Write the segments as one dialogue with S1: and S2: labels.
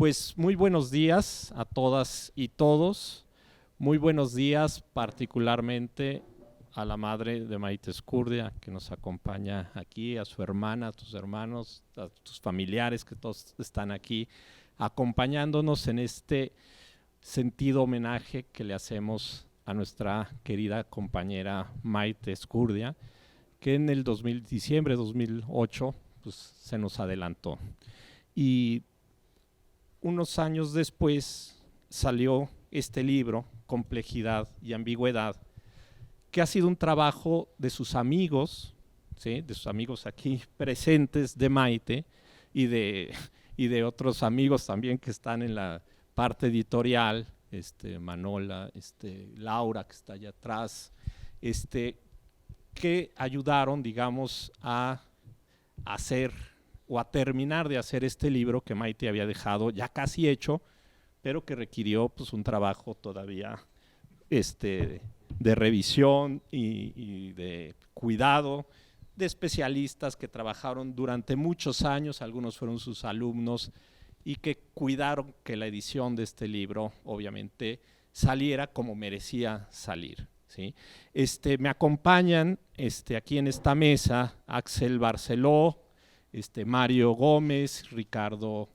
S1: Pues muy buenos días a todas y todos. Muy buenos días particularmente a la madre de Maite Ezcurdia, que nos acompaña aquí, a su hermana, a tus hermanos, a tus familiares que todos están aquí acompañándonos en este sentido homenaje que le hacemos a nuestra querida compañera Maite Ezcurdia, que en el diciembre de 2008 pues, se nos adelantó. Y unos años después salió este libro, Complejidad y Ambigüedad, que ha sido un trabajo de sus amigos, ¿sí? De sus amigos aquí presentes de Maite y de otros amigos también que están en la parte editorial, Manola, Laura que está allá atrás, que ayudaron, digamos, a hacer o a terminar de hacer este libro que Maite había dejado ya casi hecho, pero que requirió pues, un trabajo todavía de revisión y de cuidado de especialistas que trabajaron durante muchos años, algunos fueron sus alumnos, y que cuidaron que la edición de este libro obviamente saliera como merecía salir, ¿sí? Me acompañan aquí en esta mesa Axel Barceló, Mario Gómez, Ricardo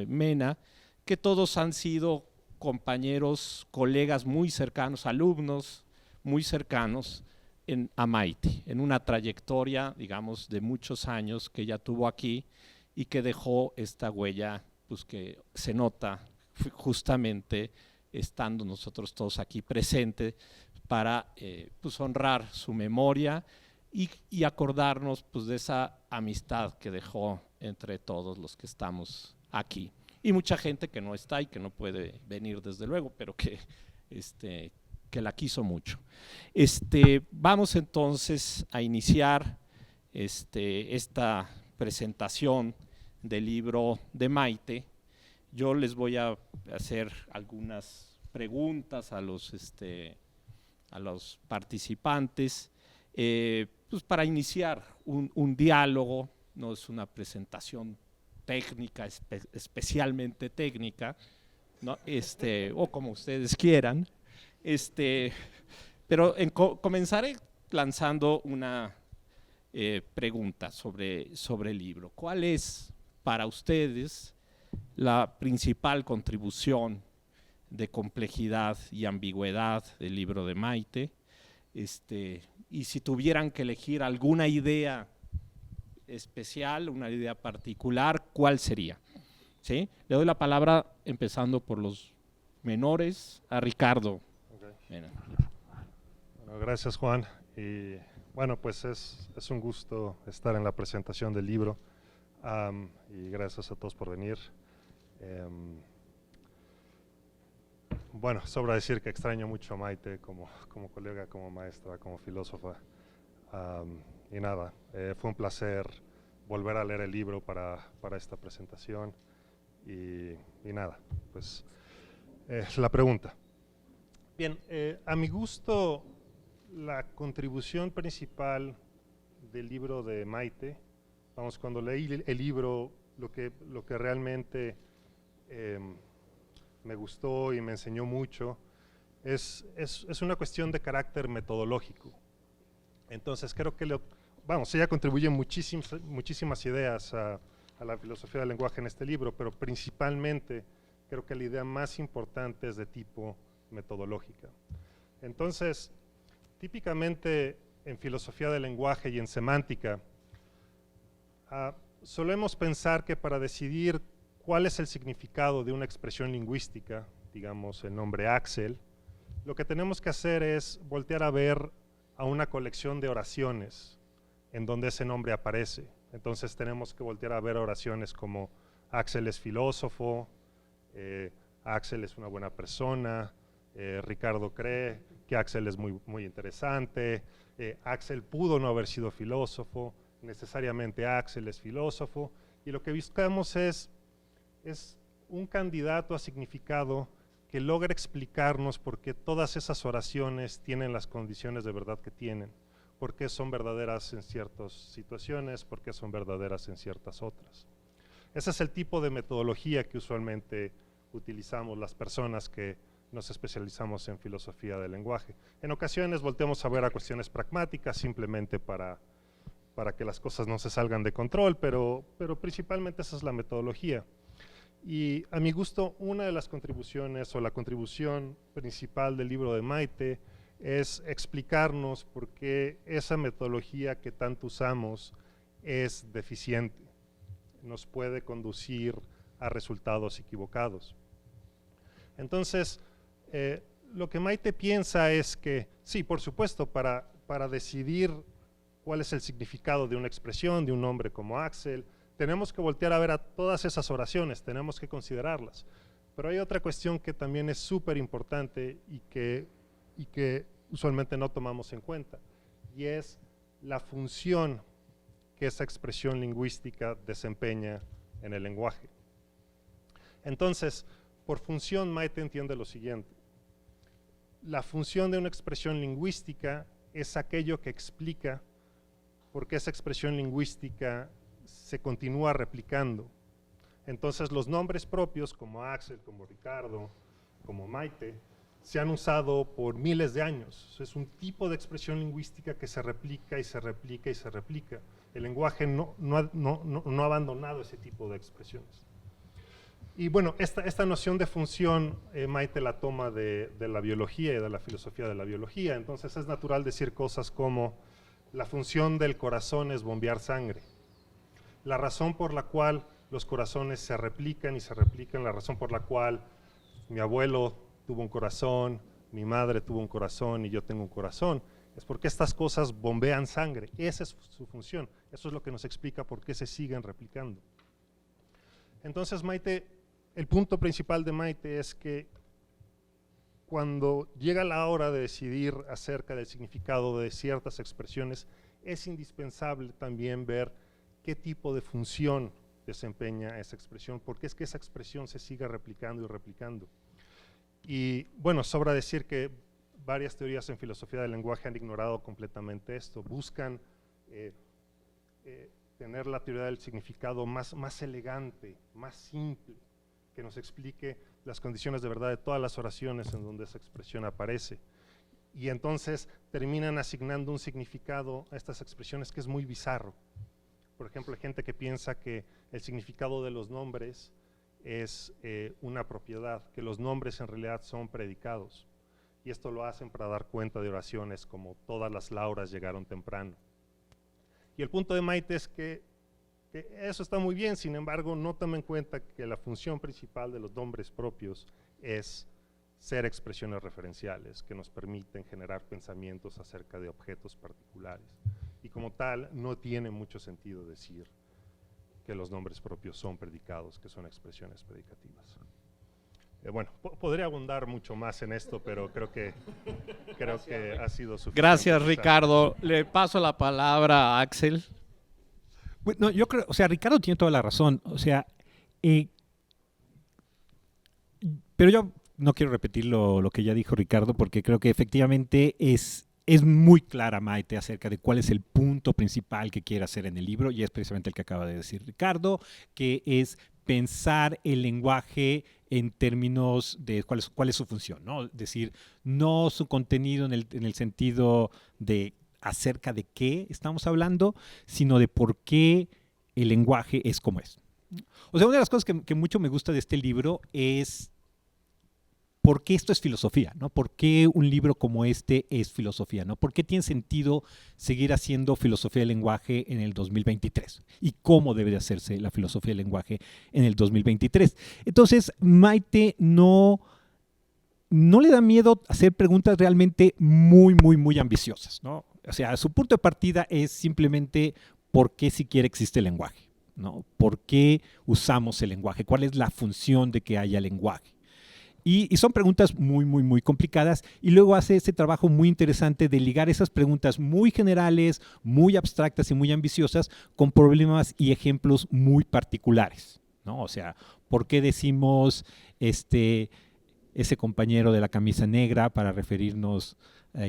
S1: Mena, que todos han sido compañeros, colegas muy cercanos, alumnos muy cercanos a Maite, en una trayectoria, digamos, de muchos años que ella tuvo aquí y que dejó esta huella, pues que se nota justamente estando nosotros todos aquí presentes para pues honrar su memoria y acordarnos pues de esa amistad que dejó entre todos los que estamos aquí. Y mucha gente que no está y que no puede venir desde luego, pero que la quiso mucho. Vamos entonces a iniciar esta presentación del libro de Maite. Yo les voy a hacer algunas preguntas a los participantes pues para iniciar un diálogo, no es una presentación técnica, especialmente técnica, ¿no? O como ustedes quieran. Pero comenzaré lanzando una pregunta sobre el libro. ¿Cuál es para ustedes la principal contribución de complejidad y ambigüedad del libro de Maite? Y si tuvieran que elegir alguna idea especial, una idea particular, ¿cuál sería? ¿Sí? Le doy la palabra, empezando por los menores, a Ricardo.
S2: Okay. Bueno, gracias, Juan. Y bueno, pues es un gusto estar en la presentación del libro y gracias a todos por venir. Bueno, sobra decir que extraño mucho a Maite como colega, como maestra, como filósofa. Y nada, fue un placer volver a leer el libro para esta presentación. Y nada, pues la pregunta. Bien, a mi gusto, la contribución principal del libro de Maite, vamos, cuando leí el libro, lo que realmente me gustó y me enseñó mucho es una cuestión de carácter metodológico. Entonces creo que ella contribuye muchísimas ideas a la filosofía del lenguaje en este libro, pero principalmente creo que la idea más importante es de tipo metodológica. Entonces, típicamente en filosofía del lenguaje y en semántica, solemos pensar que para decidir cuál es el significado de una expresión lingüística, digamos el nombre Axel, lo que tenemos que hacer es voltear a ver a una colección de oraciones en donde ese nombre aparece. Entonces tenemos que voltear a ver oraciones como Axel es filósofo, Axel es una buena persona, Ricardo cree que Axel es muy interesante, Axel pudo no haber sido filósofo, necesariamente Axel es filósofo, y lo que buscamos es un candidato a significado que logra explicarnos por qué todas esas oraciones tienen las condiciones de verdad que tienen, por qué son verdaderas en ciertas situaciones, por qué son verdaderas en ciertas otras. Ese es el tipo de metodología que usualmente utilizamos las personas que nos especializamos en filosofía del lenguaje. En ocasiones volteamos a ver a cuestiones pragmáticas simplemente para que las cosas no se salgan de control, pero principalmente esa es la metodología. Y a mi gusto, una de las contribuciones o la contribución principal del libro de Maite es explicarnos por qué esa metodología que tanto usamos es deficiente, nos puede conducir a resultados equivocados. Entonces, lo que Maite piensa es que, sí, por supuesto, para decidir cuál es el significado de una expresión, de un nombre como Axel, tenemos que voltear a ver a todas esas oraciones, tenemos que considerarlas. Pero hay otra cuestión que también es súper importante y que usualmente no tomamos en cuenta, y es la función que esa expresión lingüística desempeña en el lenguaje. Entonces, por función, Maite entiende lo siguiente. La función de una expresión lingüística es aquello que explica por qué esa expresión lingüística se continúa replicando. Entonces, los nombres propios, como Axel, como Ricardo, como Maite, se han usado por miles de años. Es un tipo de expresión lingüística que se replica y se replica y se replica. El lenguaje no ha abandonado ese tipo de expresiones. Y bueno, esta noción de función, Maite la toma de la biología y de la filosofía de la biología. Entonces es natural decir cosas como la función del corazón es bombear sangre. La razón por la cual los corazones se replican y se replican, la razón por la cual mi abuelo tuvo un corazón, mi madre tuvo un corazón y yo tengo un corazón, es porque estas cosas bombean sangre. Esa es su función. Eso es lo que nos explica por qué se siguen replicando. Entonces, Maite, el punto principal de Maite es que cuando llega la hora de decidir acerca del significado de ciertas expresiones, es indispensable también ver qué tipo de función desempeña esa expresión, porque es que esa expresión se sigue replicando y replicando. Y bueno, sobra decir que varias teorías en filosofía del lenguaje han ignorado completamente esto, buscan tener la teoría del significado más elegante, más simple, que nos explique las condiciones de verdad de todas las oraciones en donde esa expresión aparece. Y entonces terminan asignando un significado a estas expresiones que es muy bizarro. Por ejemplo, hay gente que piensa que el significado de los nombres es una propiedad, que los nombres en realidad son predicados. Y esto lo hacen para dar cuenta de oraciones como todas las Lauras llegaron temprano. Y el punto de Maite es que eso está muy bien, sin embargo, no toma en cuenta que la función principal de los nombres propios es ser expresiones referenciales que nos permiten generar pensamientos acerca de objetos particulares. Y como tal, no tiene mucho sentido decir que los nombres propios son predicados, que son expresiones predicativas. Bueno, podría abundar mucho más en esto, pero creo que ha sido suficiente.
S1: Gracias, Ricardo. Le paso la palabra a Axel.
S3: Bueno, yo creo, o sea, Ricardo tiene toda la razón, o sea, pero yo no quiero repetir lo que ya dijo Ricardo, porque creo que efectivamente es muy clara Maite acerca de cuál es el punto principal que quiere hacer en el libro, y es precisamente el que acaba de decir Ricardo, que es pensar el lenguaje en términos de cuál es su función, ¿no? Es decir, no su contenido en el sentido de acerca de qué estamos hablando, sino de por qué el lenguaje es como es. O sea, una de las cosas que mucho me gusta de este libro es por qué esto es filosofía, ¿no? ¿Por qué un libro como este es filosofía, ¿no? ¿Por qué tiene sentido seguir haciendo filosofía del lenguaje en el 2023? ¿Y cómo debe de hacerse la filosofía del lenguaje en el 2023? Entonces, Maite no le da miedo hacer preguntas realmente muy ambiciosas, ¿no? O sea, su punto de partida es simplemente por qué siquiera existe el lenguaje, ¿no? ¿Por qué usamos el lenguaje? ¿Cuál es la función de que haya lenguaje? Y son preguntas muy complicadas, y luego hace ese trabajo muy interesante de ligar esas preguntas muy generales, muy abstractas y muy ambiciosas con problemas y ejemplos muy particulares, ¿no? O sea, ¿por qué decimos ese compañero de la camisa negra para referirnos a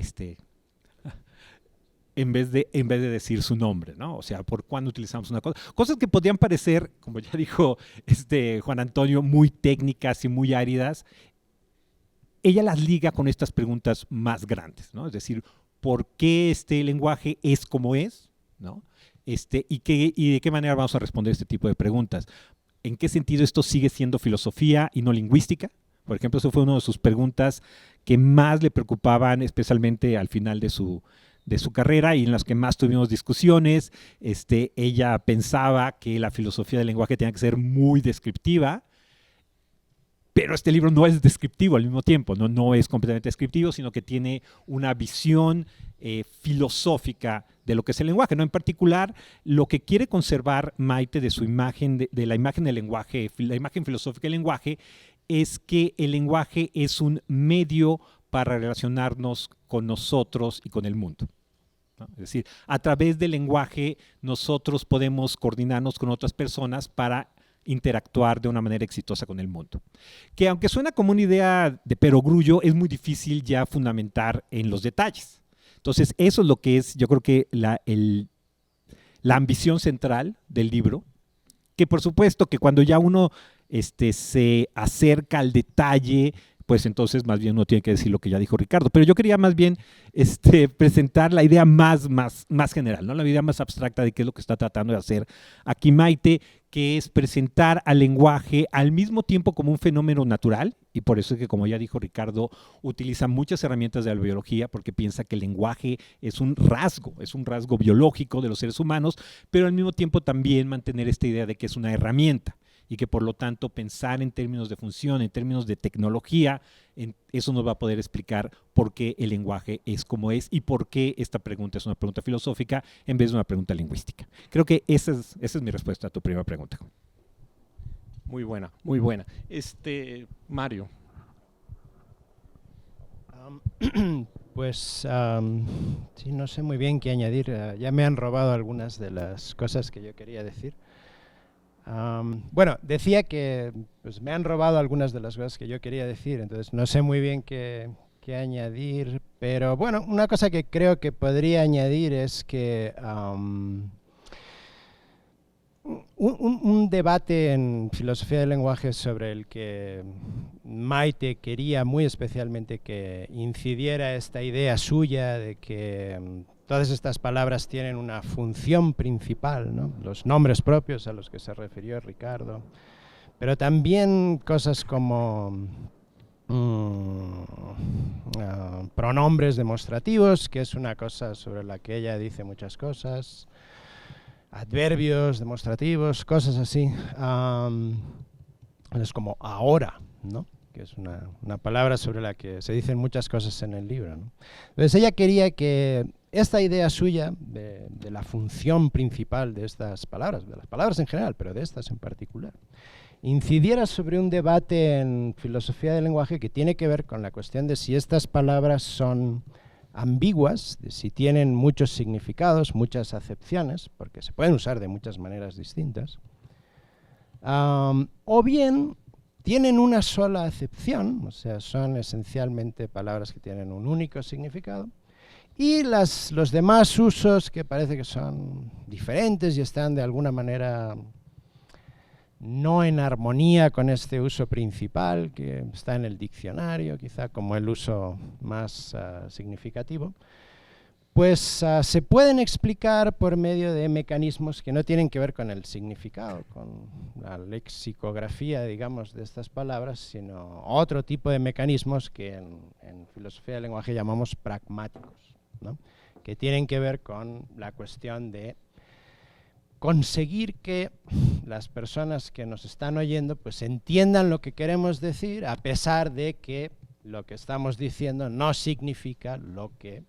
S3: en vez de decir su nombre, ¿no? O sea, por cuándo utilizamos una cosa. Cosas que podrían parecer, como ya dijo Juan Antonio, muy técnicas y muy áridas. Ella las liga con estas preguntas más grandes, ¿no? Es decir, ¿por qué este lenguaje es como es? ¿No? Y de qué manera vamos a responder este tipo de preguntas. ¿En qué sentido esto sigue siendo filosofía y no lingüística? Por ejemplo, eso fue una de sus preguntas que más le preocupaban, especialmente al final de su carrera y en las que más tuvimos discusiones. Ella pensaba que la filosofía del lenguaje tenía que ser muy descriptiva, pero este libro no es descriptivo al mismo tiempo, no es completamente descriptivo, sino que tiene una visión filosófica de lo que es el lenguaje, ¿no? En particular, lo que quiere conservar Maite de su imagen, de la imagen del lenguaje, la imagen filosófica del lenguaje, es que el lenguaje es un medio para relacionarnos con nosotros y con el mundo, ¿no? Es decir, a través del lenguaje nosotros podemos coordinarnos con otras personas para interactuar de una manera exitosa con el mundo. Que aunque suena como una idea de perogrullo, es muy difícil ya fundamentar en los detalles. Entonces, eso es lo que es, yo creo que la ambición central del libro, que por supuesto que cuando ya uno se acerca al detalle, pues entonces más bien uno tiene que decir lo que ya dijo Ricardo. Pero yo quería más bien presentar la idea más general, ¿no? La idea más abstracta de qué es lo que está tratando de hacer aquí Maite, que es presentar al lenguaje al mismo tiempo como un fenómeno natural, y por eso es que, como ya dijo Ricardo, utiliza muchas herramientas de la biología, porque piensa que el lenguaje es un rasgo biológico de los seres humanos, pero al mismo tiempo también mantener esta idea de que es una herramienta, y que por lo tanto pensar en términos de función, en términos de tecnología, eso nos va a poder explicar por qué el lenguaje es como es y por qué esta pregunta es una pregunta filosófica en vez de una pregunta lingüística. Creo que esa es mi respuesta a tu primera pregunta.
S1: Muy buena, muy buena. Mario.
S4: Pues sí, no sé muy bien qué añadir. Ya me han robado algunas de las cosas que yo quería decir. Bueno, decía que pues, me han robado algunas de las cosas que yo quería decir, entonces no sé muy bien qué añadir, pero bueno, una cosa que creo que podría añadir es que un debate en filosofía del lenguaje sobre el que Maite quería muy especialmente que incidiera esta idea suya de que todas estas palabras tienen una función principal, ¿no? Los nombres propios a los que se refirió Ricardo, pero también cosas como pronombres demostrativos, que es una cosa sobre la que ella dice muchas cosas, adverbios demostrativos, cosas así. Es como ahora, ¿no? Que es una palabra sobre la que se dicen muchas cosas en el libro, ¿no? Entonces ella quería que esta idea suya de la función principal de estas palabras, de las palabras en general, pero de estas en particular, incidiera sobre un debate en filosofía del lenguaje que tiene que ver con la cuestión de si estas palabras son ambiguas, de si tienen muchos significados, muchas acepciones, porque se pueden usar de muchas maneras distintas, o bien tienen una sola acepción, o sea, son esencialmente palabras que tienen un único significado, y los demás usos que parece que son diferentes y están de alguna manera no en armonía con este uso principal que está en el diccionario, quizá como el uso más significativo, pues se pueden explicar por medio de mecanismos que no tienen que ver con el significado, con la lexicografía, digamos, de estas palabras, sino otro tipo de mecanismos que en filosofía del lenguaje llamamos pragmáticos, ¿no? Que tienen que ver con la cuestión de conseguir que las personas que nos están oyendo pues entiendan lo que queremos decir, a pesar de que lo que estamos diciendo no significa lo que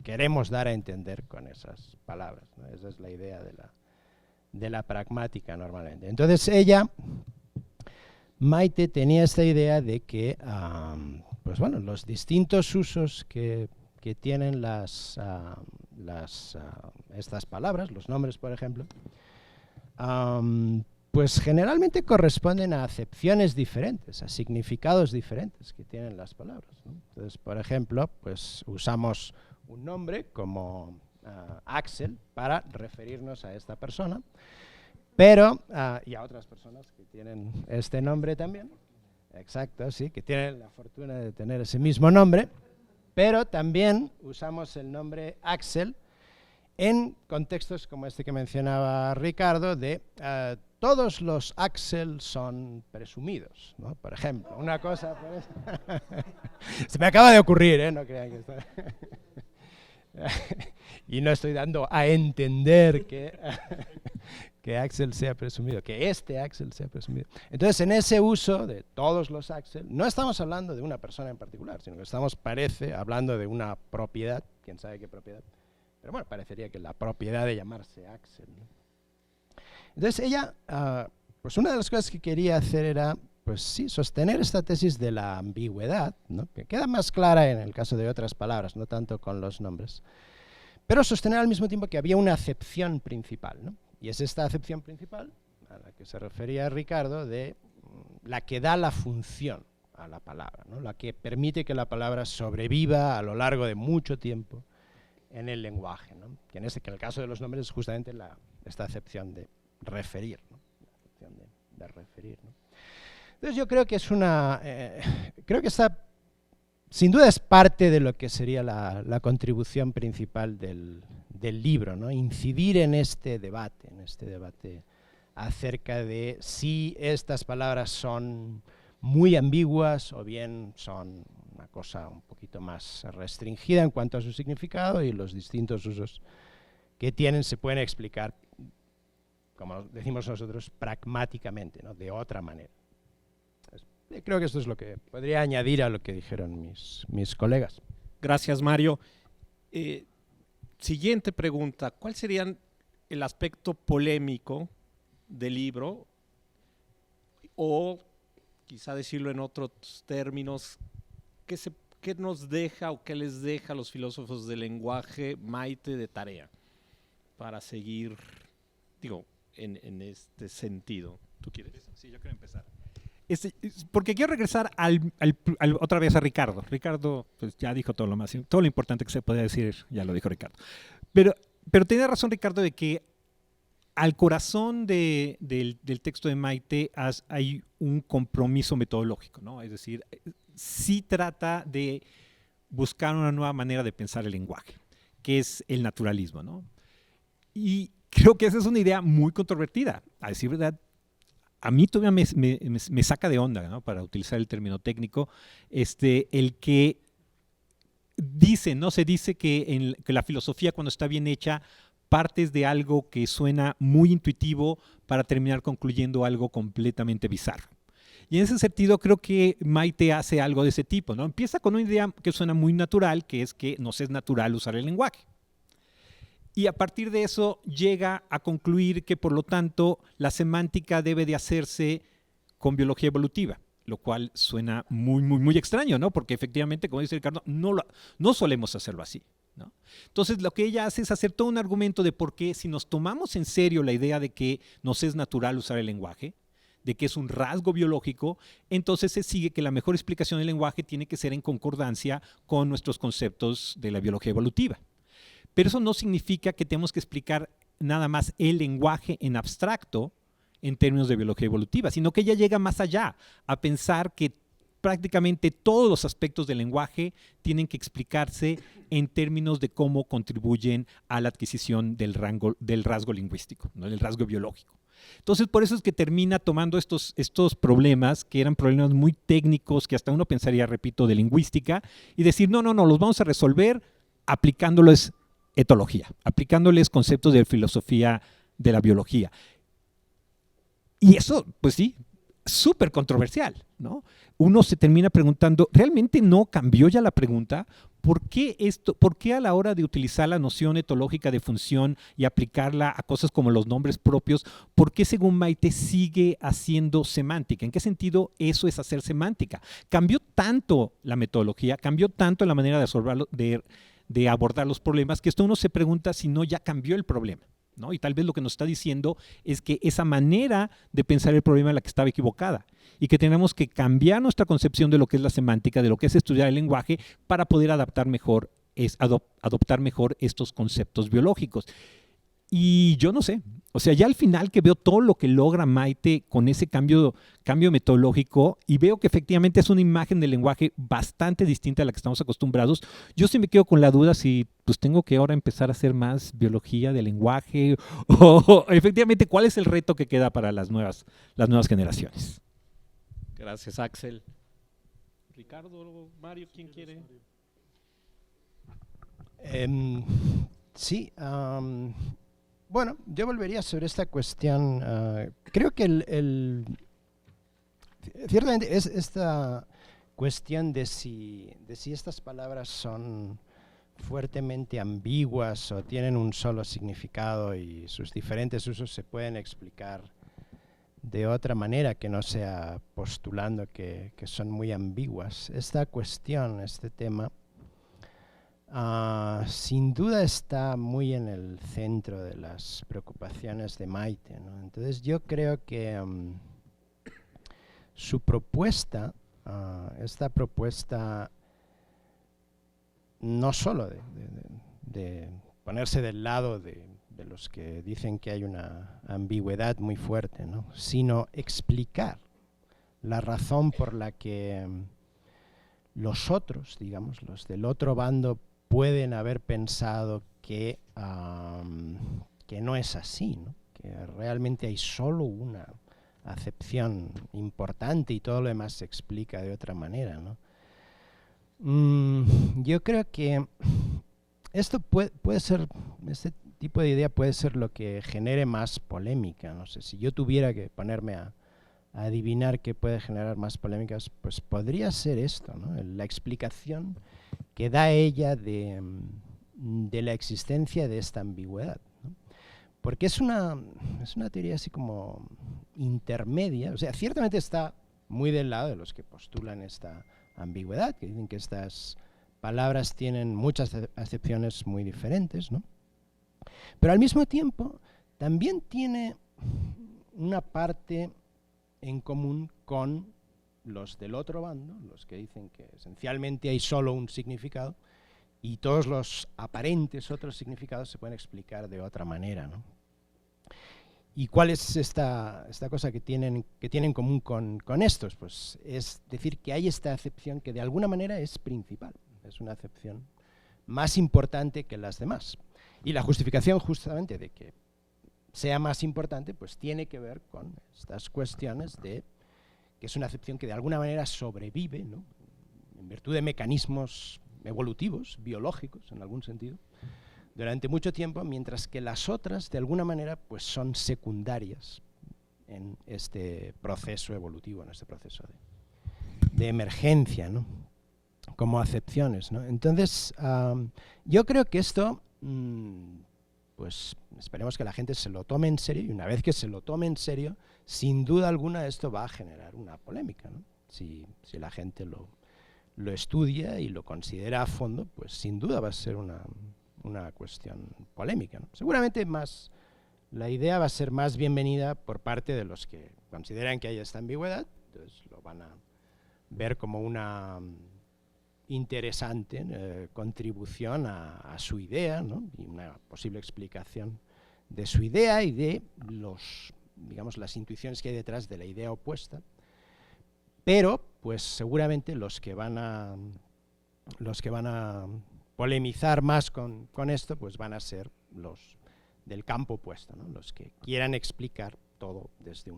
S4: queremos dar a entender con esas palabras, ¿no? Esa es la idea de la pragmática normalmente. Entonces Maite tenía esta idea de que pues bueno, los distintos usos que tienen estas palabras, los nombres por ejemplo, pues generalmente corresponden a acepciones diferentes, a significados diferentes que tienen las palabras, ¿no? Entonces, por ejemplo, pues usamos un nombre como Axel para referirnos a esta persona, pero, y a otras personas que tienen este nombre también, exacto, sí, que tienen la fortuna de tener ese mismo nombre, pero también usamos el nombre Axel en contextos como este que mencionaba Ricardo, de todos los Axel son presumidos, ¿no? Por ejemplo, una cosa... Se me acaba de ocurrir, no crean que está... Y no estoy dando a entender que Axel sea presumido, que este Axel sea presumido. Entonces, en ese uso de todos los Axel, no estamos hablando de una persona en particular, sino que estamos, parece, hablando de una propiedad, quién sabe qué propiedad, pero bueno, parecería que la propiedad de llamarse Axel, ¿no? Entonces ella, pues una de las cosas que quería hacer era, pues sí, sostener esta tesis de la ambigüedad, ¿no? Que queda más clara en el caso de otras palabras, no tanto con los nombres, pero sostener al mismo tiempo que había una acepción principal, ¿no? Y es esta acepción principal a la que se refería Ricardo, de la que da la función a la palabra, ¿no? La que permite que la palabra sobreviva a lo largo de mucho tiempo en el lenguaje, ¿no? Que en el caso de los nombres es justamente esta acepción de referir, ¿no? La acepción de referir, ¿no? Entonces yo creo que es creo que esta sin duda es parte de lo que sería la contribución principal del libro, ¿no? Incidir en este debate acerca de si estas palabras son muy ambiguas o bien son una cosa un poquito más restringida en cuanto a su significado, y los distintos usos que tienen se pueden explicar, como decimos nosotros, pragmáticamente, ¿no? De otra manera. Creo que esto es lo que podría añadir a lo que dijeron mis colegas.
S1: Gracias, Mario. Siguiente pregunta. ¿Cuál sería el aspecto polémico del libro? O, quizá decirlo en otros términos, ¿qué nos deja o qué les deja a los filósofos del lenguaje, Maite, de tarea para seguir, en este sentido? ¿Tú quieres?
S3: Sí, yo quiero empezar. Porque quiero regresar otra vez a Ricardo. Ricardo pues, ya dijo todo lo importante que se podía decir, ya lo dijo Ricardo. Pero tiene razón Ricardo de que al corazón del texto de Maite hay un compromiso metodológico, ¿no? Es decir, sí trata de buscar una nueva manera de pensar el lenguaje, que es el naturalismo, ¿no? Y creo que esa es una idea muy controvertida, a decir verdad. A mí todavía me saca de onda, ¿no? Para utilizar el término técnico, el que se dice que la filosofía, cuando está bien hecha, partes de algo que suena muy intuitivo para terminar concluyendo algo completamente bizarro. Y en ese sentido creo que Maite hace algo de ese tipo, ¿no? Empieza con una idea que suena muy natural, que es que nos es natural usar el lenguaje. Y a partir de eso llega a concluir que, por lo tanto, la semántica debe de hacerse con biología evolutiva, lo cual suena muy, muy, muy extraño, ¿no? Porque efectivamente, como dice Ricardo, no solemos hacerlo así, ¿no? Entonces, lo que ella hace es hacer todo un argumento de por qué, si nos tomamos en serio la idea de que nos es natural usar el lenguaje, de que es un rasgo biológico, entonces se sigue que la mejor explicación del lenguaje tiene que ser en concordancia con nuestros conceptos de la biología evolutiva. Pero eso no significa que tenemos que explicar nada más el lenguaje en abstracto en términos de biología evolutiva, sino que ella llega más allá, a pensar que prácticamente todos los aspectos del lenguaje tienen que explicarse en términos de cómo contribuyen a la adquisición del rasgo lingüístico, ¿no? Del rasgo biológico. Entonces, por eso es que termina tomando estos problemas, que eran problemas muy técnicos, que hasta uno pensaría, repito, de lingüística, y decir, no, los vamos a resolver aplicándoles etología, aplicándoles conceptos de filosofía de la biología. Y eso, pues sí, súper controversial, ¿no? Uno se termina preguntando, ¿realmente no cambió ya la pregunta? ¿Por qué a la hora de utilizar la noción etológica de función y aplicarla a cosas como los nombres propios, por qué según Maite sigue haciendo semántica? ¿En qué sentido eso es hacer semántica? Cambió tanto la metodología, cambió tanto la manera de abordar los problemas, que esto uno se pregunta si no ya cambió el problema, ¿no? Y tal vez lo que nos está diciendo es que esa manera de pensar el problema es la que estaba equivocada y que tenemos que cambiar nuestra concepción de lo que es la semántica, de lo que es estudiar el lenguaje, para poder adaptar mejor es adoptar mejor estos conceptos biológicos. Y yo no sé, o sea, ya al final que veo todo lo que logra Maite con ese cambio metodológico y veo que efectivamente es una imagen del lenguaje bastante distinta a la que estamos acostumbrados, yo sí me quedo con la duda si pues tengo que ahora empezar a hacer más biología del lenguaje o efectivamente cuál es el reto que queda para las nuevas generaciones.
S1: Gracias, Axel. Ricardo, Mario, ¿quién quiere?
S4: Sí, bueno, yo volvería sobre esta cuestión. Creo que ciertamente es esta cuestión de si estas palabras son fuertemente ambiguas o tienen un solo significado y sus diferentes usos se pueden explicar de otra manera que no sea postulando que son muy ambiguas. Esta cuestión, este tema, sin duda está muy en el centro de las preocupaciones de Maite, ¿no? Entonces yo creo que su propuesta, esta propuesta no solo de ponerse del lado de los que dicen que hay una ambigüedad muy fuerte, ¿no?, sino explicar la razón por la que los otros, digamos, los del otro bando, pueden haber pensado que no es así, ¿no?, que realmente hay solo una acepción importante y todo lo demás se explica de otra manera, ¿no? Yo creo que esto puede ser, este tipo de idea puede ser lo que genere más polémica. No sé, si yo tuviera que ponerme a adivinar qué puede generar más polémicas, pues podría ser esto, ¿no?, la explicación que da ella de la existencia de esta ambigüedad, ¿no? Porque es una teoría así como intermedia, o sea, ciertamente está muy del lado de los que postulan esta ambigüedad, que dicen que estas palabras tienen muchas acepciones muy diferentes, ¿no? Pero al mismo tiempo también tiene una parte en común con los del otro bando, los que dicen que esencialmente hay solo un significado y todos los aparentes otros significados se pueden explicar de otra manera, ¿no? ¿Y cuál es esta cosa que tienen en común con estos? Pues es decir, que hay esta acepción que de alguna manera es principal, es una acepción más importante que las demás. Y la justificación justamente de que sea más importante, pues tiene que ver con estas cuestiones de que es una acepción que de alguna manera sobrevive, ¿no?, en virtud de mecanismos evolutivos, biológicos en algún sentido, durante mucho tiempo, mientras que las otras de alguna manera pues son secundarias en este proceso evolutivo, en este proceso de emergencia, ¿no?, como acepciones, ¿no? Entonces, yo creo que esto, pues esperemos que la gente se lo tome en serio, y una vez que se lo tome en serio, sin duda alguna esto va a generar una polémica, ¿no? Si la gente lo estudia y lo considera a fondo, pues sin duda va a ser una cuestión polémica, ¿no? Seguramente la idea va a ser más bienvenida por parte de los que consideran que hay esta ambigüedad, entonces lo van a ver como una interesante contribución a su idea, ¿no?, y una posible explicación de su idea y de las intuiciones que hay detrás de la idea opuesta. Pero pues seguramente los que van a polemizar más con esto pues van a ser los del campo opuesto, ¿no?, los que quieran explicar todo desde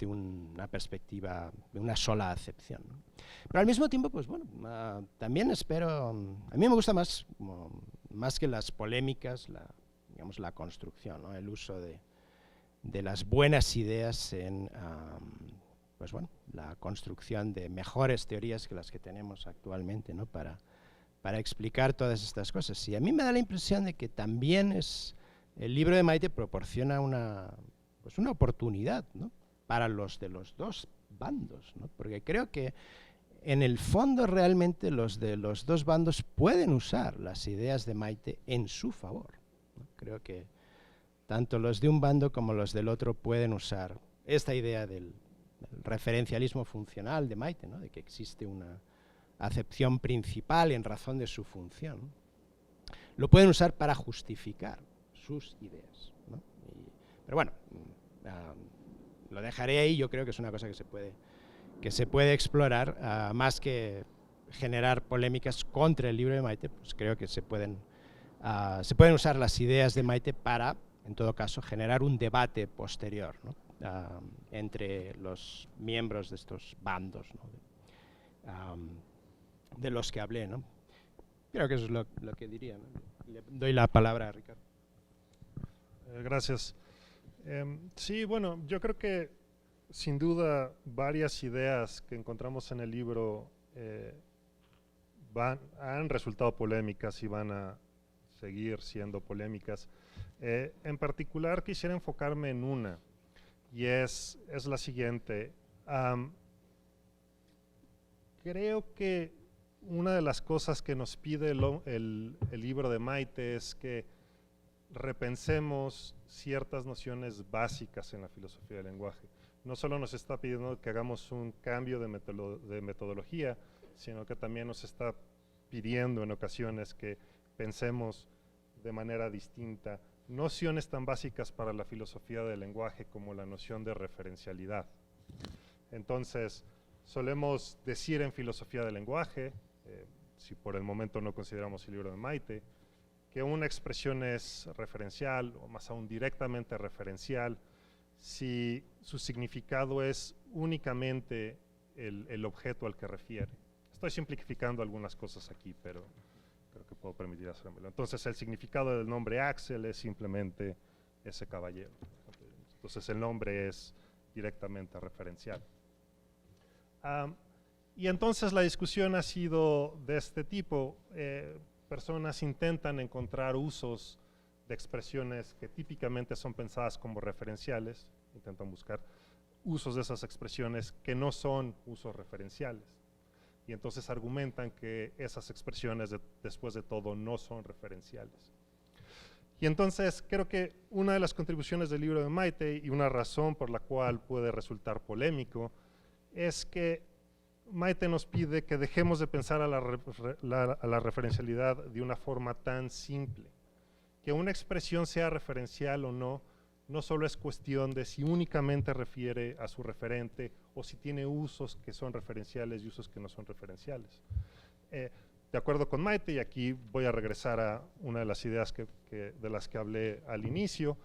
S4: una perspectiva de una sola acepción, ¿no? Pero al mismo tiempo, pues bueno, también espero, a mí me gusta más que las polémicas, la construcción, ¿no?, el uso de las buenas ideas en pues bueno, la construcción de mejores teorías que las que tenemos actualmente, ¿no?, para explicar todas estas cosas. Y a mí me da la impresión de que también el libro de Maite proporciona una oportunidad, ¿no?, para los de los dos bandos, ¿no?, porque creo que en el fondo realmente los de los dos bandos pueden usar las ideas de Maite en su favor, ¿no? Creo que tanto los de un bando como los del otro pueden usar esta idea del referencialismo funcional de Maite, ¿no?, de que existe una acepción principal en razón de su función, lo pueden usar para justificar sus ideas, ¿no? Pero bueno, lo dejaré ahí. Yo creo que es una cosa que se puede explorar, más que generar polémicas contra el libro de Maite. Pues creo que se pueden usar las ideas de Maite para, en todo caso, generar un debate posterior, ¿no? Entre los miembros de estos bandos, ¿no? De los que hablé, ¿no? Creo que eso es lo que diría, ¿no? Le doy la palabra a Ricardo.
S2: Gracias. Sí, bueno, yo creo que sin duda varias ideas que encontramos en el libro han resultado polémicas y van a seguir siendo polémicas. En particular quisiera enfocarme en una, y es la siguiente. Creo que una de las cosas que nos pide el libro de Maite es que repensemos ciertas nociones básicas en la filosofía del lenguaje. No solo nos está pidiendo que hagamos un cambio de metodología, sino que también nos está pidiendo en ocasiones que pensemos de manera distinta nociones tan básicas para la filosofía del lenguaje como la noción de referencialidad. Entonces, solemos decir en filosofía del lenguaje, si por el momento no consideramos el libro de Maite, que una expresión es referencial, o más aún directamente referencial, si su significado es únicamente el objeto al que refiere. Estoy simplificando algunas cosas aquí, pero creo que puedo permitir hacérmelo. Entonces, el significado del nombre Axel es simplemente ese caballero. Entonces, el nombre es directamente referencial. Y entonces la discusión ha sido de este tipo. Personas intentan encontrar usos de expresiones que típicamente son pensadas como referenciales, intentan buscar usos de esas expresiones que no son usos referenciales. Y entonces argumentan que esas expresiones, después de todo, no son referenciales. Y entonces creo que una de las contribuciones del libro de Maite, y una razón por la cual puede resultar polémico, es que Maite nos pide que dejemos de pensar a la referencialidad de una forma tan simple. Que una expresión sea referencial o no, no solo es cuestión de si únicamente refiere a su referente o si tiene usos que son referenciales y usos que no son referenciales. De acuerdo con Maite, y aquí voy a regresar a una de las ideas de las que hablé al inicio,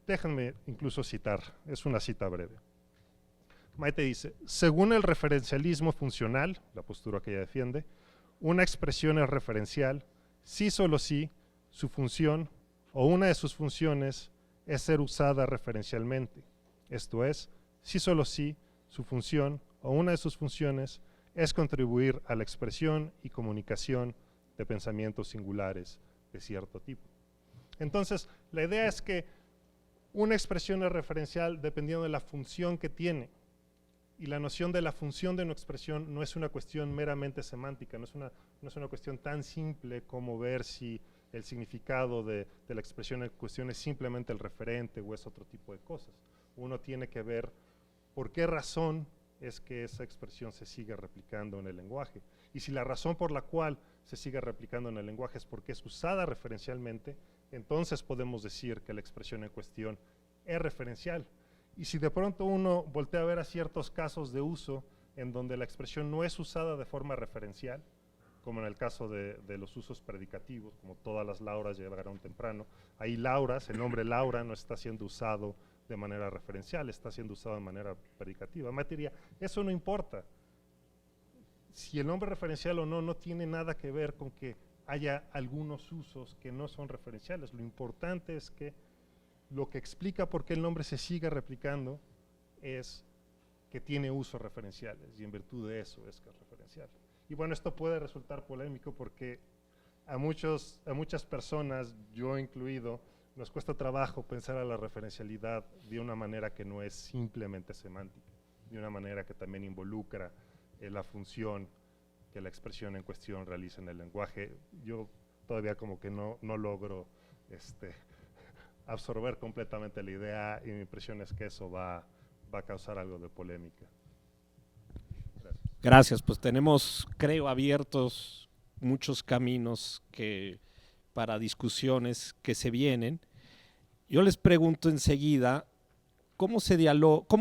S2: déjenme incluso citar, es una cita breve. Maite dice, según el referencialismo funcional, la postura que ella defiende, una expresión es referencial si solo si su función o una de sus funciones es ser usada referencialmente. Esto es, si solo si su función o una de sus funciones es contribuir a la expresión y comunicación de pensamientos singulares de cierto tipo. Entonces, la idea es que una expresión es referencial dependiendo de la función que tiene. Y la noción de la función de una expresión no es una cuestión meramente semántica, no es una cuestión tan simple como ver si el significado de la expresión en cuestión es simplemente el referente o es otro tipo de cosas. Uno tiene que ver por qué razón es que esa expresión se sigue replicando en el lenguaje. Y si la razón por la cual se sigue replicando en el lenguaje es porque es usada referencialmente, entonces podemos decir que la expresión en cuestión es referencial. Y si de pronto uno voltea a ver a ciertos casos de uso en donde la expresión no es usada de forma referencial, como en el caso de los usos predicativos, como todas las Lauras llegaron temprano, ahí Lauras, el nombre Laura no está siendo usado de manera referencial, está siendo usado de manera predicativa. Materia, eso no importa. Si el nombre referencial o no, no tiene nada que ver con que haya algunos usos que no son referenciales. Lo importante es que lo que explica por qué el nombre se sigue replicando es que tiene usos referenciales y en virtud de eso es que es referencial. Y bueno, esto puede resultar polémico porque a muchas personas, yo incluido, nos cuesta trabajo pensar a la referencialidad de una manera que no es simplemente semántica, de una manera que también involucra la función que la expresión en cuestión realiza en el lenguaje. Yo todavía como que no logro absorber completamente la idea y mi impresión es que eso va a causar algo de polémica. Gracias.
S1: Gracias, pues tenemos, creo, abiertos muchos caminos para discusiones que se vienen. Yo les pregunto enseguida, ¿cómo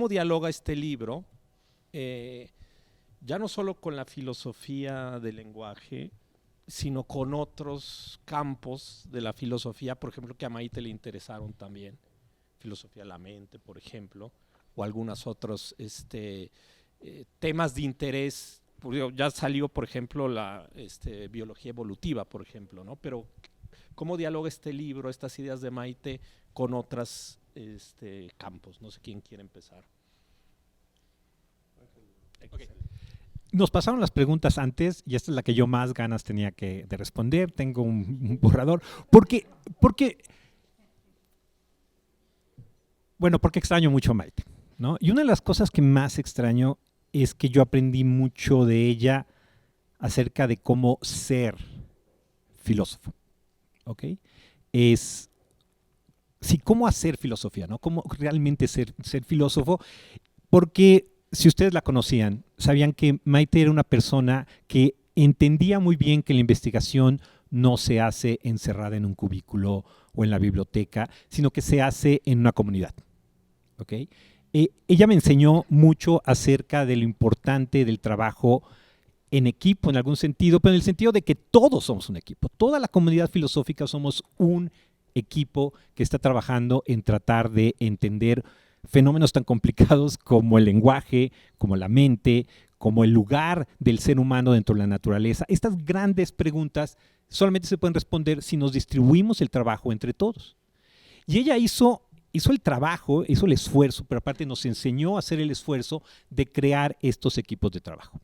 S1: dialoga este libro? Ya no solo con la filosofía del lenguaje, sino con otros campos de la filosofía, por ejemplo, que a Maite le interesaron también, filosofía de la mente, por ejemplo, o algunos otros temas de interés. Ya salió, por ejemplo, la biología evolutiva, por ejemplo, ¿no? Pero ¿cómo dialoga este libro, estas ideas de Maite, con otros campos? No sé quién quiere empezar.
S3: Okay. Nos pasaron las preguntas antes y esta es la que yo más ganas tenía de responder. Tengo un borrador. Porque extraño mucho a Maite, ¿no? Y una de las cosas que más extraño es que yo aprendí mucho de ella acerca de cómo ser filósofo, ¿ok? Cómo hacer filosofía, ¿no? Cómo realmente ser filósofo, porque si ustedes la conocían, sabían que Maite era una persona que entendía muy bien que la investigación no se hace encerrada en un cubículo o en la biblioteca, sino que se hace en una comunidad, ¿ok? Ella me enseñó mucho acerca de lo importante del trabajo en equipo, en algún sentido, pero en el sentido de que todos somos un equipo. Toda la comunidad filosófica somos un equipo que está trabajando en tratar de entender fenómenos tan complicados como el lenguaje, como la mente, como el lugar del ser humano dentro de la naturaleza. Estas grandes preguntas solamente se pueden responder si nos distribuimos el trabajo entre todos. Y ella hizo el trabajo, hizo el esfuerzo, pero aparte nos enseñó a hacer el esfuerzo de crear estos equipos de trabajo.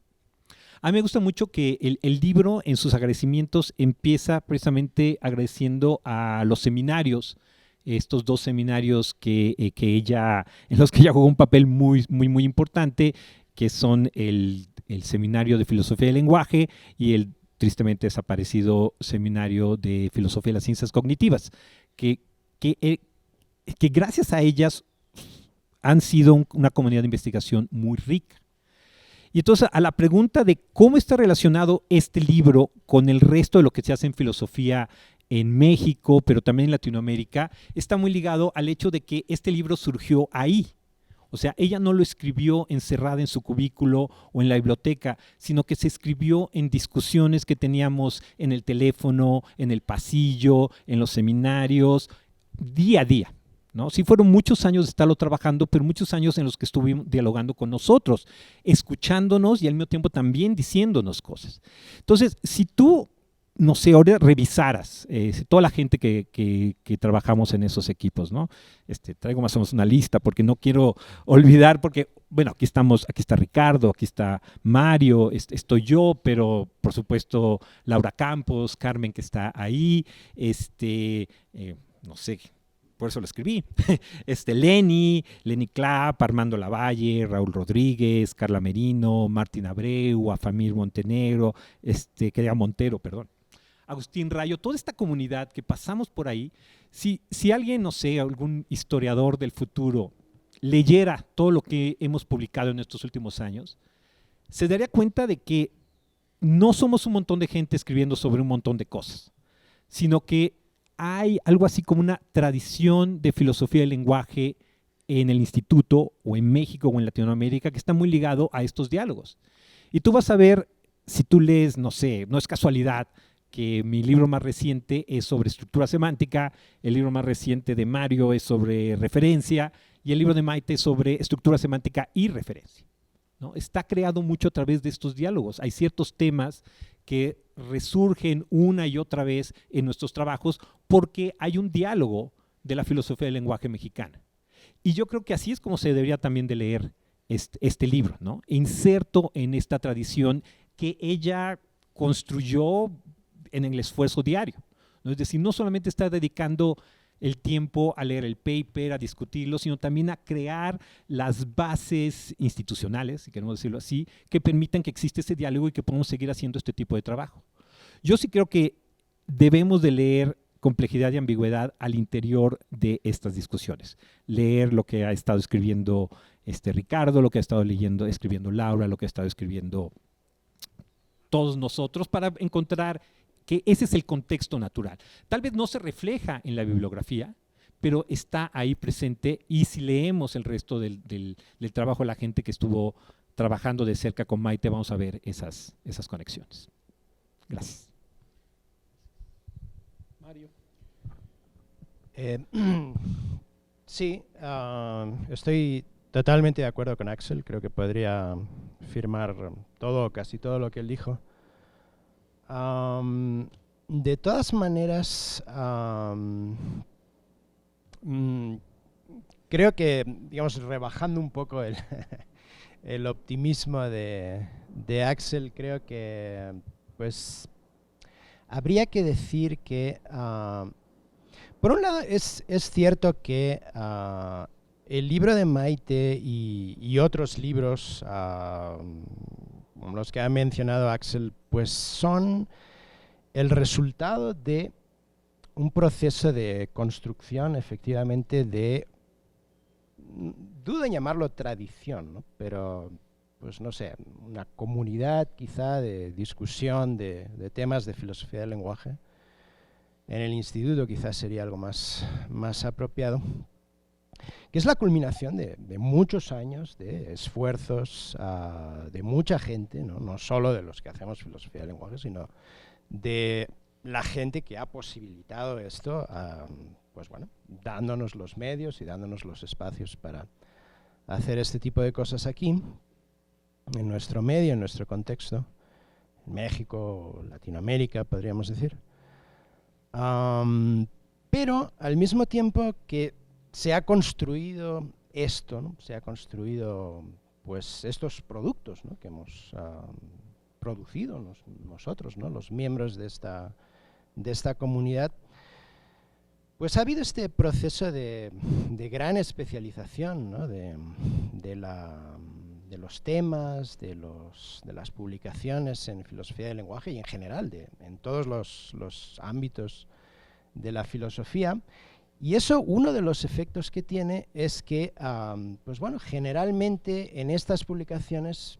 S3: A mí me gusta mucho que el libro, en sus agradecimientos, empieza precisamente agradeciendo a los seminarios, estos 2 seminarios en los que ella jugó un papel muy, muy, muy importante, que son el Seminario de Filosofía del Lenguaje y el tristemente desaparecido Seminario de Filosofía de las Ciencias Cognitivas, que gracias a ellas han sido una comunidad de investigación muy rica. Y entonces, a la pregunta de cómo está relacionado este libro con el resto de lo que se hace en filosofía en México, pero también en Latinoamérica, está muy ligado al hecho de que este libro surgió ahí. O sea, ella no lo escribió encerrada en su cubículo o en la biblioteca, sino que se escribió en discusiones que teníamos en el teléfono, en el pasillo, en los seminarios, día a día, ¿no? Sí fueron muchos años de estarlo trabajando, pero muchos años en los que estuvimos dialogando con nosotros, escuchándonos y al mismo tiempo también diciéndonos cosas. Entonces, si tú, no sé, ahora revisaras toda la gente que trabajamos en esos equipos, ¿no? Traigo más o menos una lista porque no quiero olvidar, porque, bueno, aquí está Ricardo, aquí está Mario, estoy yo, pero por supuesto Laura Campos, Carmen que está ahí, no sé, por eso lo escribí, Lenny Clapp, Armando Lavalle, Raúl Rodríguez, Carla Merino, Martín Abreu, Afamir Montenegro, Montero, perdón. Agustín Rayo, toda esta comunidad que pasamos por ahí, si alguien, no sé, algún historiador del futuro leyera todo lo que hemos publicado en estos últimos años, se daría cuenta de que no somos un montón de gente escribiendo sobre un montón de cosas, sino que hay algo así como una tradición de filosofía del lenguaje en el instituto o en México o en Latinoamérica que está muy ligado a estos diálogos. Y tú vas a ver, si tú lees, no sé, no es casualidad que mi libro más reciente es sobre estructura semántica, el libro más reciente de Mario es sobre referencia y el libro de Maite es sobre estructura semántica y referencia, ¿no? Está creado mucho a través de estos diálogos. Hay ciertos temas que resurgen una y otra vez en nuestros trabajos porque hay un diálogo de la filosofía del lenguaje mexicana. Y yo creo que así es como se debería también de leer este libro, ¿no? Inserto en esta tradición que ella construyó en el esfuerzo diario, ¿no? Es decir, no solamente está dedicando el tiempo a leer el paper, a discutirlo, sino también a crear las bases institucionales, si queremos decirlo así, que permitan que exista ese diálogo y que podamos seguir haciendo este tipo de trabajo. Yo sí creo que debemos de leer complejidad y ambigüedad al interior de estas discusiones. Leer lo que ha estado escribiendo Ricardo, lo que ha estado escribiendo Laura, lo que ha estado escribiendo todos nosotros para encontrar que ese es el contexto natural. Tal vez no se refleja en la bibliografía, pero está ahí presente, y si leemos el resto del trabajo de la gente que estuvo trabajando de cerca con Maite, vamos a ver esas conexiones. Gracias.
S1: Mario.
S4: Sí, estoy totalmente de acuerdo con Axel. Creo que podría firmar casi todo lo que él dijo. De todas maneras, creo que, digamos, rebajando un poco el optimismo de Axel, creo que pues habría que decir que por un lado es cierto que el libro de Maite y otros libros como los que ha mencionado Axel, pues son el resultado de un proceso de construcción, efectivamente, dudo en llamarlo tradición, ¿no? Pero, pues no sé, una comunidad quizá de discusión de temas de filosofía del lenguaje. En el instituto quizás sería algo más apropiado, que es la culminación de muchos años de esfuerzos de mucha gente, no solo de los que hacemos filosofía del lenguaje, sino de la gente que ha posibilitado esto, pues bueno, dándonos los medios y dándonos los espacios para hacer este tipo de cosas aquí, en nuestro medio, en nuestro contexto, en México, Latinoamérica, podríamos decir. Pero al mismo tiempo que se ha construido esto, ¿no? Se ha construido pues estos productos, ¿no? Que hemos producido nosotros, ¿no? Los miembros de esta comunidad, pues ha habido este proceso de gran especialización, ¿no? de los temas, de las publicaciones en filosofía del lenguaje y en general, en todos los ámbitos de la filosofía. Y eso, uno de los efectos que tiene es que, pues bueno, generalmente en estas publicaciones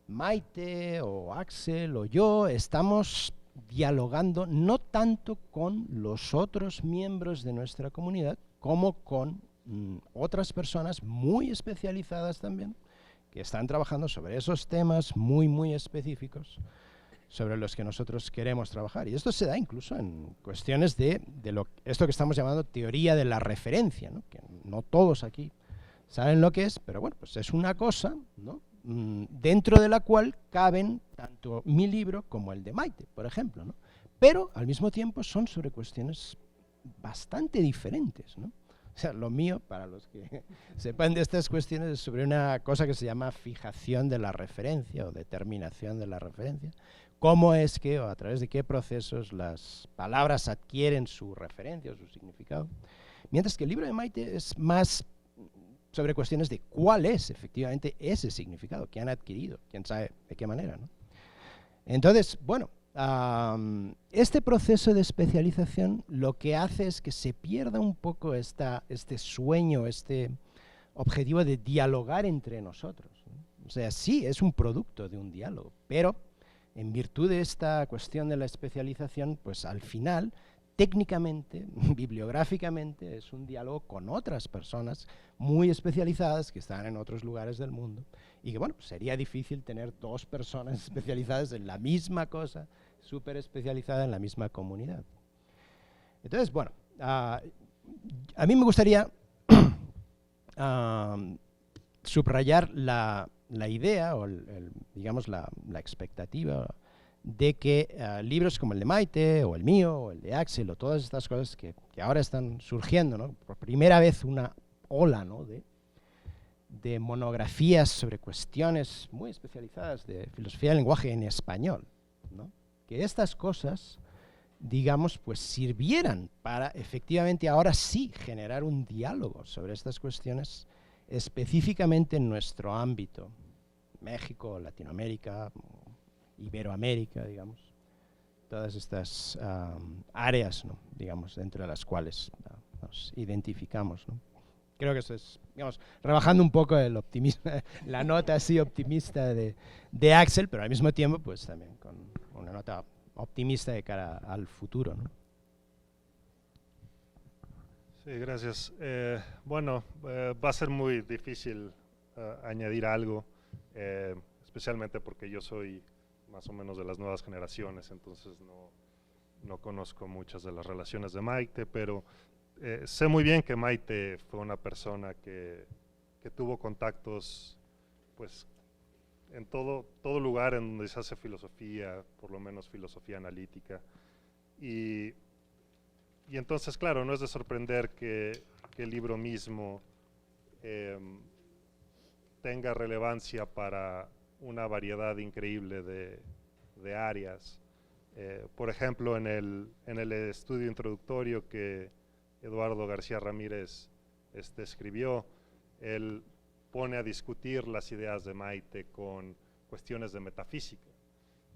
S4: Maite o Axel o yo estamos dialogando no tanto con los otros miembros de nuestra comunidad como con otras personas muy especializadas también, que están trabajando sobre esos temas muy específicos sobre los que nosotros queremos trabajar. Y esto se da incluso en cuestiones de esto que estamos llamando teoría de la referencia, ¿no? Que no todos aquí saben lo que es, pero bueno, pues es una cosa, ¿no? Dentro de la cual caben tanto mi libro como el de Maite, por ejemplo, ¿no? Pero al mismo tiempo son sobre cuestiones bastante diferentes, ¿no? O sea, lo mío, para los que sepan de estas cuestiones, es sobre una cosa que se llama fijación de la referencia o determinación de la referencia. Cómo es que, o a través de qué procesos, las palabras adquieren su referencia o su significado. Mientras que el libro de Maite es más sobre cuestiones de cuál es efectivamente ese significado que han adquirido, quién sabe de qué manera, ¿no? Entonces, bueno, este proceso de especialización lo que hace es que se pierda un poco este sueño, este objetivo de dialogar entre nosotros, ¿no? O sea, sí, es un producto de un diálogo, pero en virtud de esta cuestión de la especialización, pues al final, técnicamente, bibliográficamente, es un diálogo con otras personas muy especializadas que están en otros lugares del mundo y que, bueno, sería difícil tener dos personas especializadas en la misma cosa, súper especializada en la misma comunidad. Entonces, bueno, a mí me gustaría subrayar la idea o digamos la expectativa de que libros como el de Maite o el mío o el de Axel o todas estas cosas que ahora están surgiendo, ¿no? Por primera vez una ola, ¿no? de monografías sobre cuestiones muy especializadas de filosofía del lenguaje en español, ¿no? Que estas cosas, digamos, pues sirvieran para efectivamente ahora sí generar un diálogo sobre estas cuestiones específicamente en nuestro ámbito, México, Latinoamérica, Iberoamérica, digamos, todas estas áreas, ¿no? Digamos, dentro de las cuales nos identificamos, ¿no? Creo que eso es, digamos, rebajando un poco el optimismo, la nota así optimista de Axel, pero al mismo tiempo, pues también con una nota optimista de cara al futuro, ¿no?
S2: Sí, gracias. Bueno, va a ser muy difícil añadir algo, especialmente porque yo soy más o menos de las nuevas generaciones, entonces no conozco muchas de las relaciones de Maite, pero sé muy bien que Maite fue una persona que tuvo contactos pues en todo lugar en donde se hace filosofía, por lo menos filosofía analítica. Y entonces, claro, no es de sorprender que el libro mismo tenga relevancia para una variedad increíble de áreas. Por ejemplo, en el estudio introductorio que Eduardo García Ramírez escribió, él pone a discutir las ideas de Maite con cuestiones de metafísica.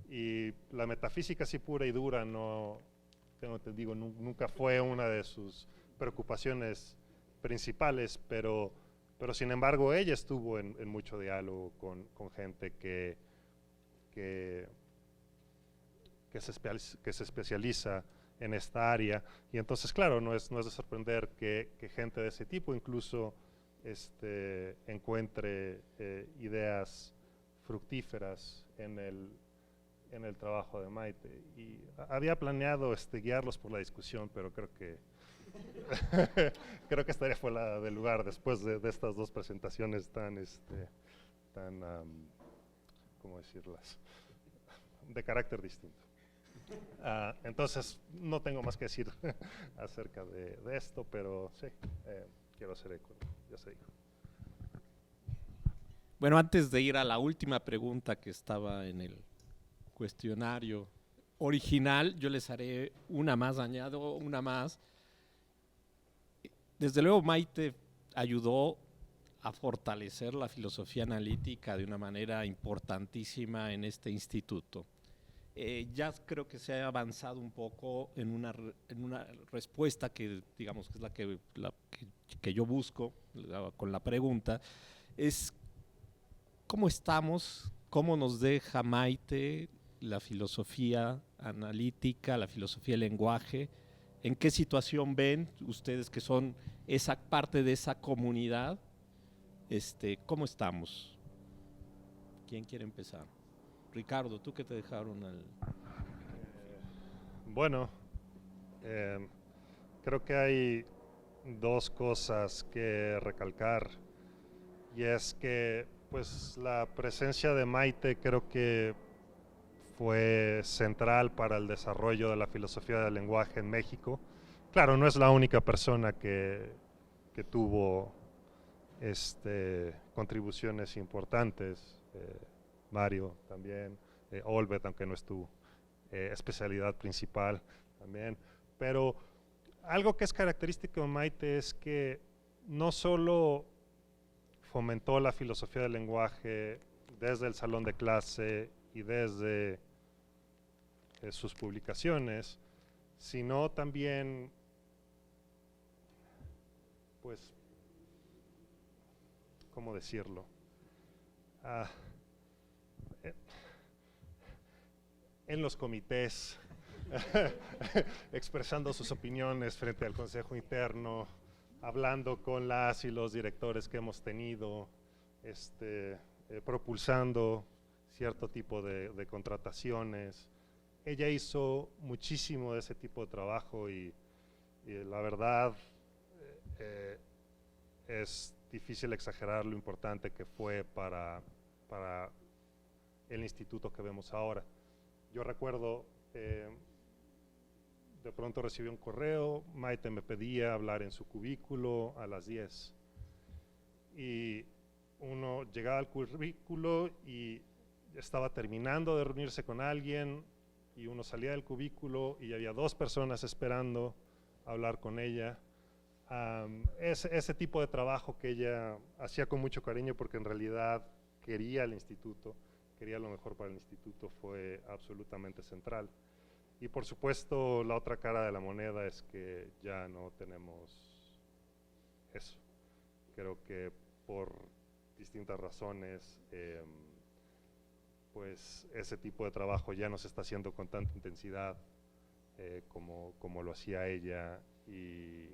S2: Y la metafísica así pura y dura nunca fue una de sus preocupaciones principales, pero sin embargo ella estuvo en mucho diálogo con gente que se especializa en esta área, y entonces claro, no es de sorprender que gente de ese tipo incluso encuentre ideas fructíferas en el trabajo de Maite. Y había planeado guiarlos por la discusión, pero creo que creo que estaría fuera de lugar después de estas dos presentaciones tan ¿cómo decirlas? De carácter distinto. Entonces no tengo más que decir acerca de esto, pero sí, quiero hacer eco, ya se dijo.
S1: Bueno, antes de ir a la última pregunta que estaba en el cuestionario original, yo les haré una más, añado una más. Desde luego Maite ayudó a fortalecer la filosofía analítica de una manera importantísima en este instituto. Ya creo que se ha avanzado un poco en una respuesta que, digamos, que es que yo busco con la pregunta, es ¿cómo estamos? ¿Cómo nos deja Maite la filosofía analítica, la filosofía del lenguaje? ¿En qué situación ven ustedes que son esa parte de esa comunidad? ¿Cómo estamos? ¿Quién quiere empezar? Ricardo, ¿tú qué te dejaron
S2: Bueno, creo que hay dos cosas que recalcar, y es que pues la presencia de Maite creo que fue central para el desarrollo de la filosofía del lenguaje en México. Claro, no es la única persona que tuvo contribuciones importantes, Mario también, Olvet, aunque no es tu especialidad principal también, pero algo que es característico de Maite es que no solo fomentó la filosofía del lenguaje desde el salón de clase y desde sus publicaciones, sino también, pues, ¿cómo decirlo? En los comités, expresando sus opiniones frente al Consejo Interno, hablando con las y los directores que hemos tenido, propulsando cierto tipo de contrataciones. Ella hizo muchísimo de ese tipo de trabajo y la verdad es difícil exagerar lo importante que fue para el instituto que vemos ahora. Yo recuerdo, de pronto recibí un correo, Maite me pedía hablar en su cubículo a las 10. Y uno llegaba al cubículo y estaba terminando de reunirse con alguien, y uno salía del cubículo y había dos personas esperando hablar con ella. Ese tipo de trabajo que ella hacía con mucho cariño, porque en realidad quería el instituto, quería lo mejor para el instituto, fue absolutamente central. Y por supuesto la otra cara de la moneda es que ya no tenemos eso. creo que por distintas razones, pues ese tipo de trabajo ya no se está haciendo con tanta intensidad como lo hacía ella, y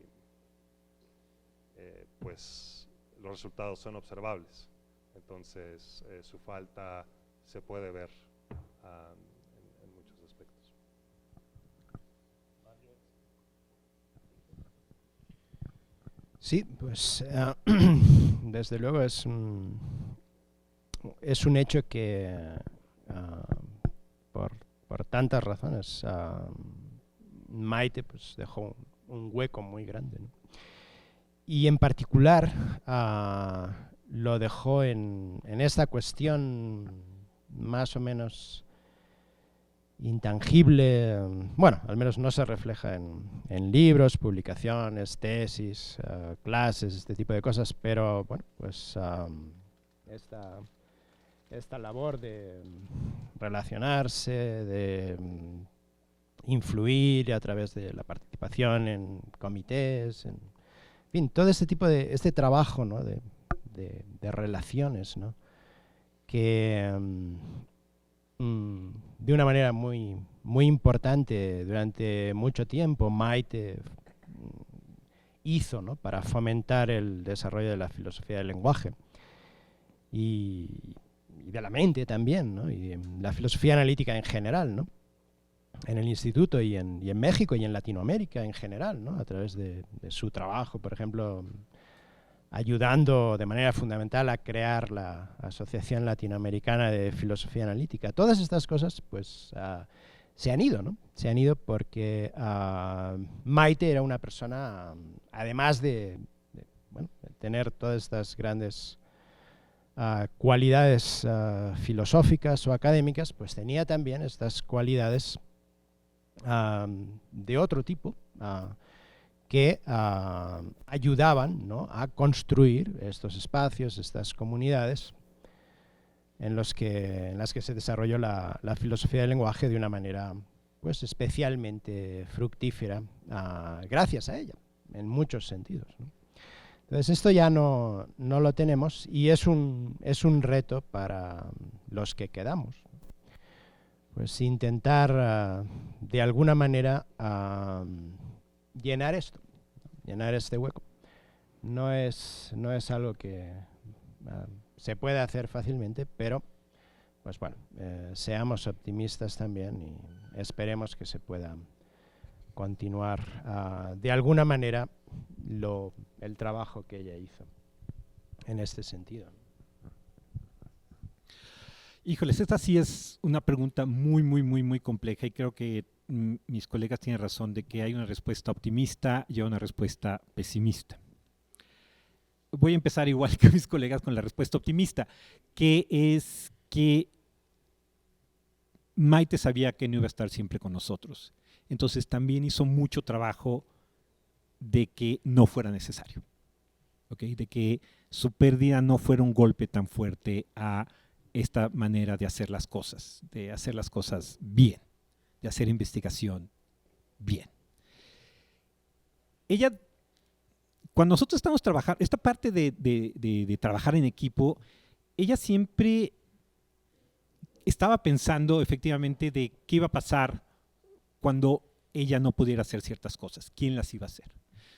S2: pues los resultados son observables. Entonces su falta se puede ver en muchos aspectos.
S4: Sí, pues desde luego es un hecho que por tantas razones Maite pues dejó un hueco muy grande, ¿no? Y en particular lo dejó en esta cuestión más o menos intangible, bueno, al menos no se refleja en libros, publicaciones, tesis, clases, este tipo de cosas, pero bueno, pues esta labor de relacionarse, de influir a través de la participación en comités, en fin, todo este tipo de trabajo, ¿no? de relaciones, ¿no? Que de una manera muy, muy importante durante mucho tiempo Maite hizo, ¿no? Para fomentar el desarrollo de la filosofía del lenguaje y de la mente también, ¿no? Y la filosofía analítica en general, ¿no? En el instituto y en México y en Latinoamérica en general, ¿no? A través de su trabajo, por ejemplo, ayudando de manera fundamental a crear la Asociación Latinoamericana de Filosofía Analítica. Todas estas cosas pues se han ido, ¿no? Se han ido porque Maite era una persona, además de tener todas estas grandes cualidades filosóficas o académicas, pues tenía también estas cualidades de otro tipo, que ayudaban, ¿no? A construir estos espacios, estas comunidades en las que se desarrolló la filosofía del lenguaje de una manera pues especialmente fructífera, gracias a ella, en muchos sentidos, ¿no? Entonces esto ya no lo tenemos y es un reto para los que quedamos, pues intentar de alguna manera llenar esto, llenar este hueco. No es algo que se puede hacer fácilmente, pero pues bueno, seamos optimistas también y esperemos que se pueda continuar de alguna manera el trabajo que ella hizo en este sentido.
S3: Híjoles, esta sí es una pregunta muy, muy, muy, muy compleja y creo que mis colegas tienen razón de que hay una respuesta optimista y una respuesta pesimista. Voy a empezar igual que mis colegas con la respuesta optimista, que es que Maite sabía que no iba a estar siempre con nosotros. Entonces también hizo mucho trabajo de que no fuera necesario, ¿okay? De que su pérdida no fuera un golpe tan fuerte a esta manera de hacer las cosas bien, de hacer investigación bien. Ella, cuando nosotros estamos trabajando, esta parte de trabajar en equipo, ella siempre estaba pensando efectivamente de qué iba a pasar cuando ella no pudiera hacer ciertas cosas, quién las iba a hacer.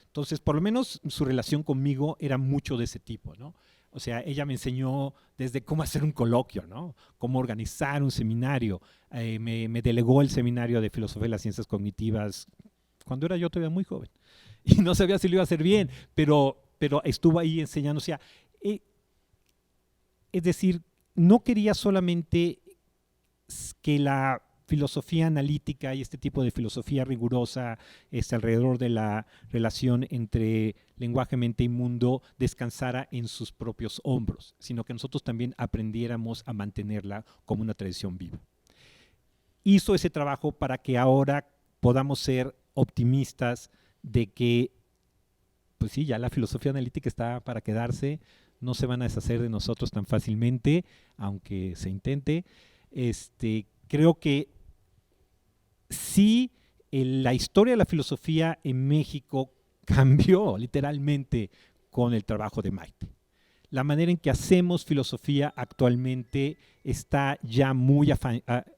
S3: Entonces, por lo menos su relación conmigo era mucho de ese tipo, ¿no? O sea, ella me enseñó desde cómo hacer un coloquio, ¿no? Cómo organizar un seminario. Me delegó el seminario de Filosofía de las Ciencias Cognitivas cuando era yo todavía muy joven. Y no sabía si lo iba a hacer bien, pero estuvo ahí enseñando. O sea, es decir, no quería solamente que la filosofía analítica y este tipo de filosofía rigurosa alrededor de la relación entre lenguaje, mente y mundo descansara en sus propios hombros, sino que nosotros también aprendiéramos a mantenerla como una tradición viva. Hizo ese trabajo para que ahora podamos ser optimistas de que, pues sí, ya la filosofía analítica está para quedarse, no se van a deshacer de nosotros tan fácilmente, aunque se intente. Creo que sí, la historia de la filosofía en México cambió literalmente con el trabajo de Maite. La manera en que hacemos filosofía actualmente está ya muy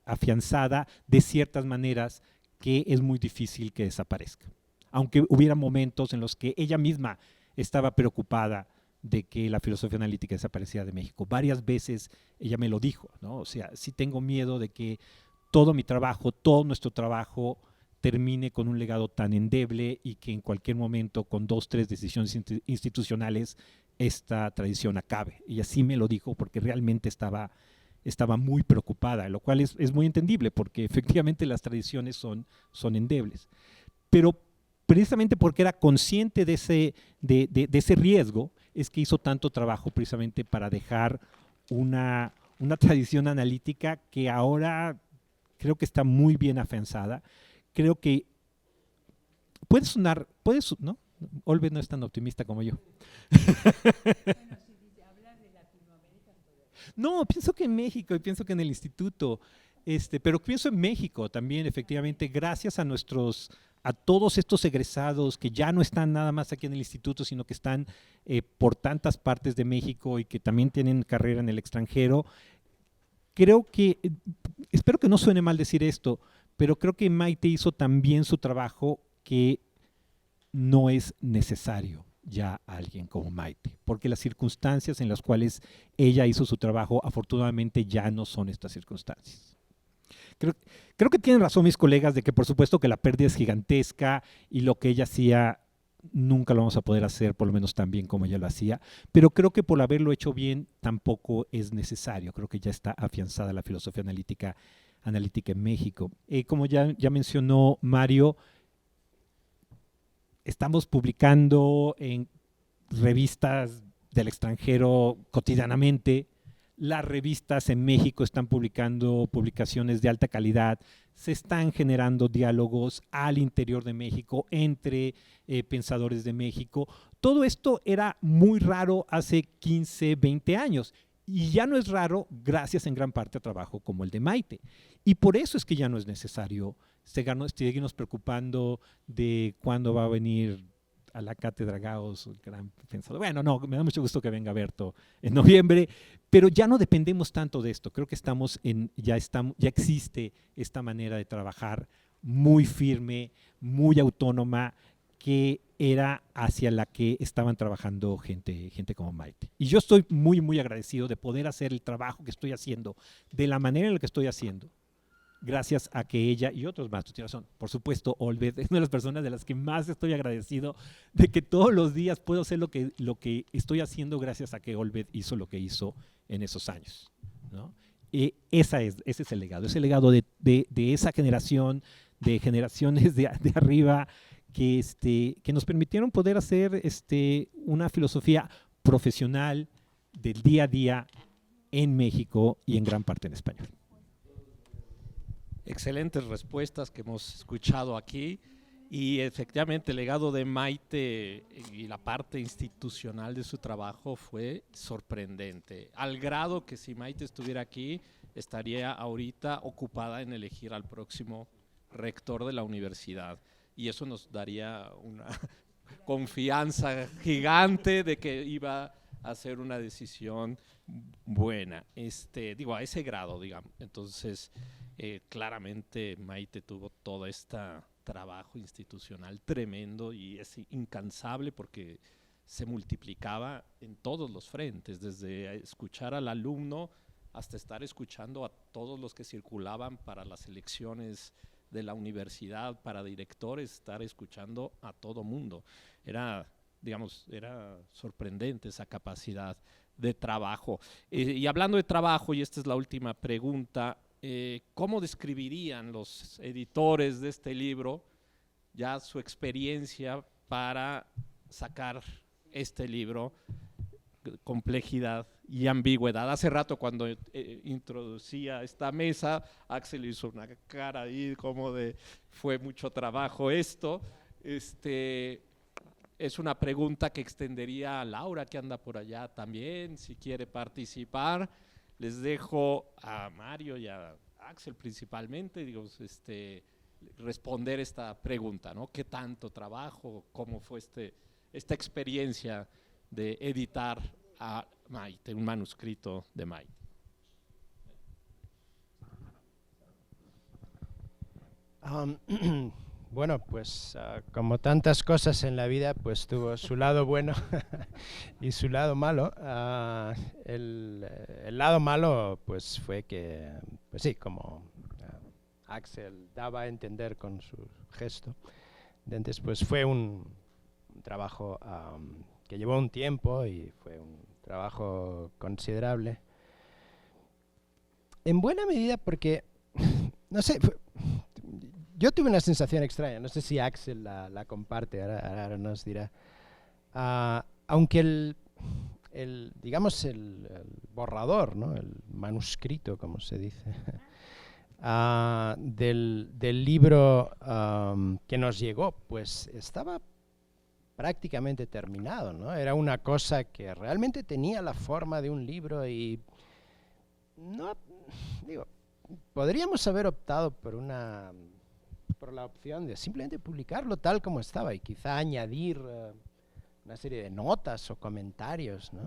S3: afianzada de ciertas maneras que es muy difícil que desaparezca. Aunque hubiera momentos en los que ella misma estaba preocupada de que la filosofía analítica desapareciera de México. Varias veces ella me lo dijo, ¿no? O sea, sí tengo miedo de que todo mi trabajo, todo nuestro trabajo termine con un legado tan endeble y que en cualquier momento con 2, 3 decisiones institucionales esta tradición acabe. Y así me lo dijo porque realmente estaba muy preocupada, lo cual es muy entendible porque efectivamente las tradiciones son endebles. Pero precisamente porque era consciente de ese riesgo, es que hizo tanto trabajo precisamente para dejar una tradición analítica que ahora creo que está muy bien afianzada. Creo que ¿no? Olve no es tan optimista como yo. No, pienso que en México y pienso que en el instituto, pero pienso en México también, efectivamente, gracias a todos estos egresados que ya no están nada más aquí en el instituto, sino que están por tantas partes de México y que también tienen carrera en el extranjero. Creo que, espero que no suene mal decir esto, pero creo que Maite hizo también su trabajo, que no es necesario ya alguien como Maite, porque las circunstancias en las cuales ella hizo su trabajo afortunadamente ya no son estas circunstancias. Creo que tienen razón mis colegas de que por supuesto que la pérdida es gigantesca y lo que ella hacía nunca lo vamos a poder hacer por lo menos tan bien como ella lo hacía, pero creo que por haberlo hecho bien tampoco es necesario. Creo que ya está afianzada la filosofía analítica en México. Como ya mencionó Mario, estamos publicando en revistas del extranjero cotidianamente. Las revistas en México están publicando publicaciones de alta calidad, se están generando diálogos al interior de México entre pensadores de México. Todo esto era muy raro hace 15, 20 años y ya no es raro gracias en gran parte a trabajo como el de Maite. Y por eso es que ya no es necesario seguirnos preocupando de cuándo va a venir a la cátedra Gauss, el gran pensador. Bueno, no, me da mucho gusto que venga Berto en noviembre, pero ya no dependemos tanto de esto. Creo que ya existe esta manera de trabajar muy firme, muy autónoma, que era hacia la que estaban trabajando gente como Maite. Y yo estoy muy, muy agradecido de poder hacer el trabajo que estoy haciendo, de la manera en la que estoy haciendo, gracias a que ella y otros más, tienes razón, por supuesto, Olved es una de las personas de las que más estoy agradecido, de que todos los días puedo hacer lo que estoy haciendo gracias a que Olved hizo lo que hizo en esos años, ¿no? Ese es el legado, de esa generación, de generaciones de arriba que nos permitieron poder hacer una filosofía profesional del día a día en México y en gran parte en español.
S1: Excelentes respuestas que hemos escuchado aquí y efectivamente el legado de Maite y la parte institucional de su trabajo fue sorprendente, al grado que si Maite estuviera aquí estaría ahorita ocupada en elegir al próximo rector de la universidad y eso nos daría una confianza gigante de que iba a hacer una decisión buena, a ese grado, digamos. Entonces, claramente Maite tuvo todo este trabajo institucional tremendo y es incansable porque se multiplicaba en todos los frentes, desde escuchar al alumno hasta estar escuchando a todos los que circulaban para las elecciones de la universidad, para directores, estar escuchando a todo mundo. Era sorprendente esa capacidad de trabajo. Y hablando de trabajo, y esta es la última pregunta, ¿cómo describirían los editores de este libro ya su experiencia para sacar este libro, Complejidad y Ambigüedad? Hace rato cuando introducía esta mesa, Axel hizo una cara ahí como de fue mucho trabajo esto. Es una pregunta que extendería a Laura, que anda por allá también, si quiere participar. Les dejo a Mario y a Axel principalmente, responder esta pregunta, ¿no? ¿Qué tanto trabajo? ¿Cómo fue esta experiencia de editar a Maite, un manuscrito de Maite?
S4: Bueno, pues como tantas cosas en la vida, pues tuvo su lado bueno y su lado malo. El lado malo, pues fue que, pues sí, como Axel daba a entender con su gesto, entonces pues fue un trabajo que llevó un tiempo y fue un trabajo considerable. En buena medida porque, no sé, yo tuve una sensación extraña, no sé si Axel la comparte, ahora nos dirá. Aunque digamos el borrador, ¿no? El manuscrito, como se dice, del libro que nos llegó, pues estaba prácticamente terminado, ¿no? Era una cosa que realmente tenía la forma de un libro y no, digo, podríamos haber optado por la opción de simplemente publicarlo tal como estaba y quizá añadir una serie de notas o comentarios, ¿no?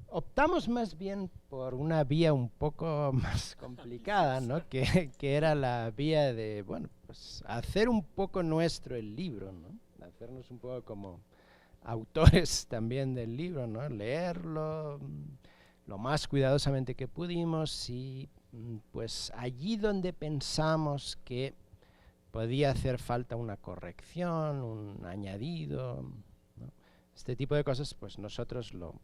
S4: Optamos más bien por una vía un poco más complicada, ¿no? que era la vía de, bueno, pues hacer un poco nuestro el libro, ¿no? Hacernos un poco como autores también del libro, ¿no? Leerlo lo más cuidadosamente que pudimos y pues allí donde pensamos que podía hacer falta una corrección, un añadido, ¿no? Este tipo de cosas, pues nosotros lo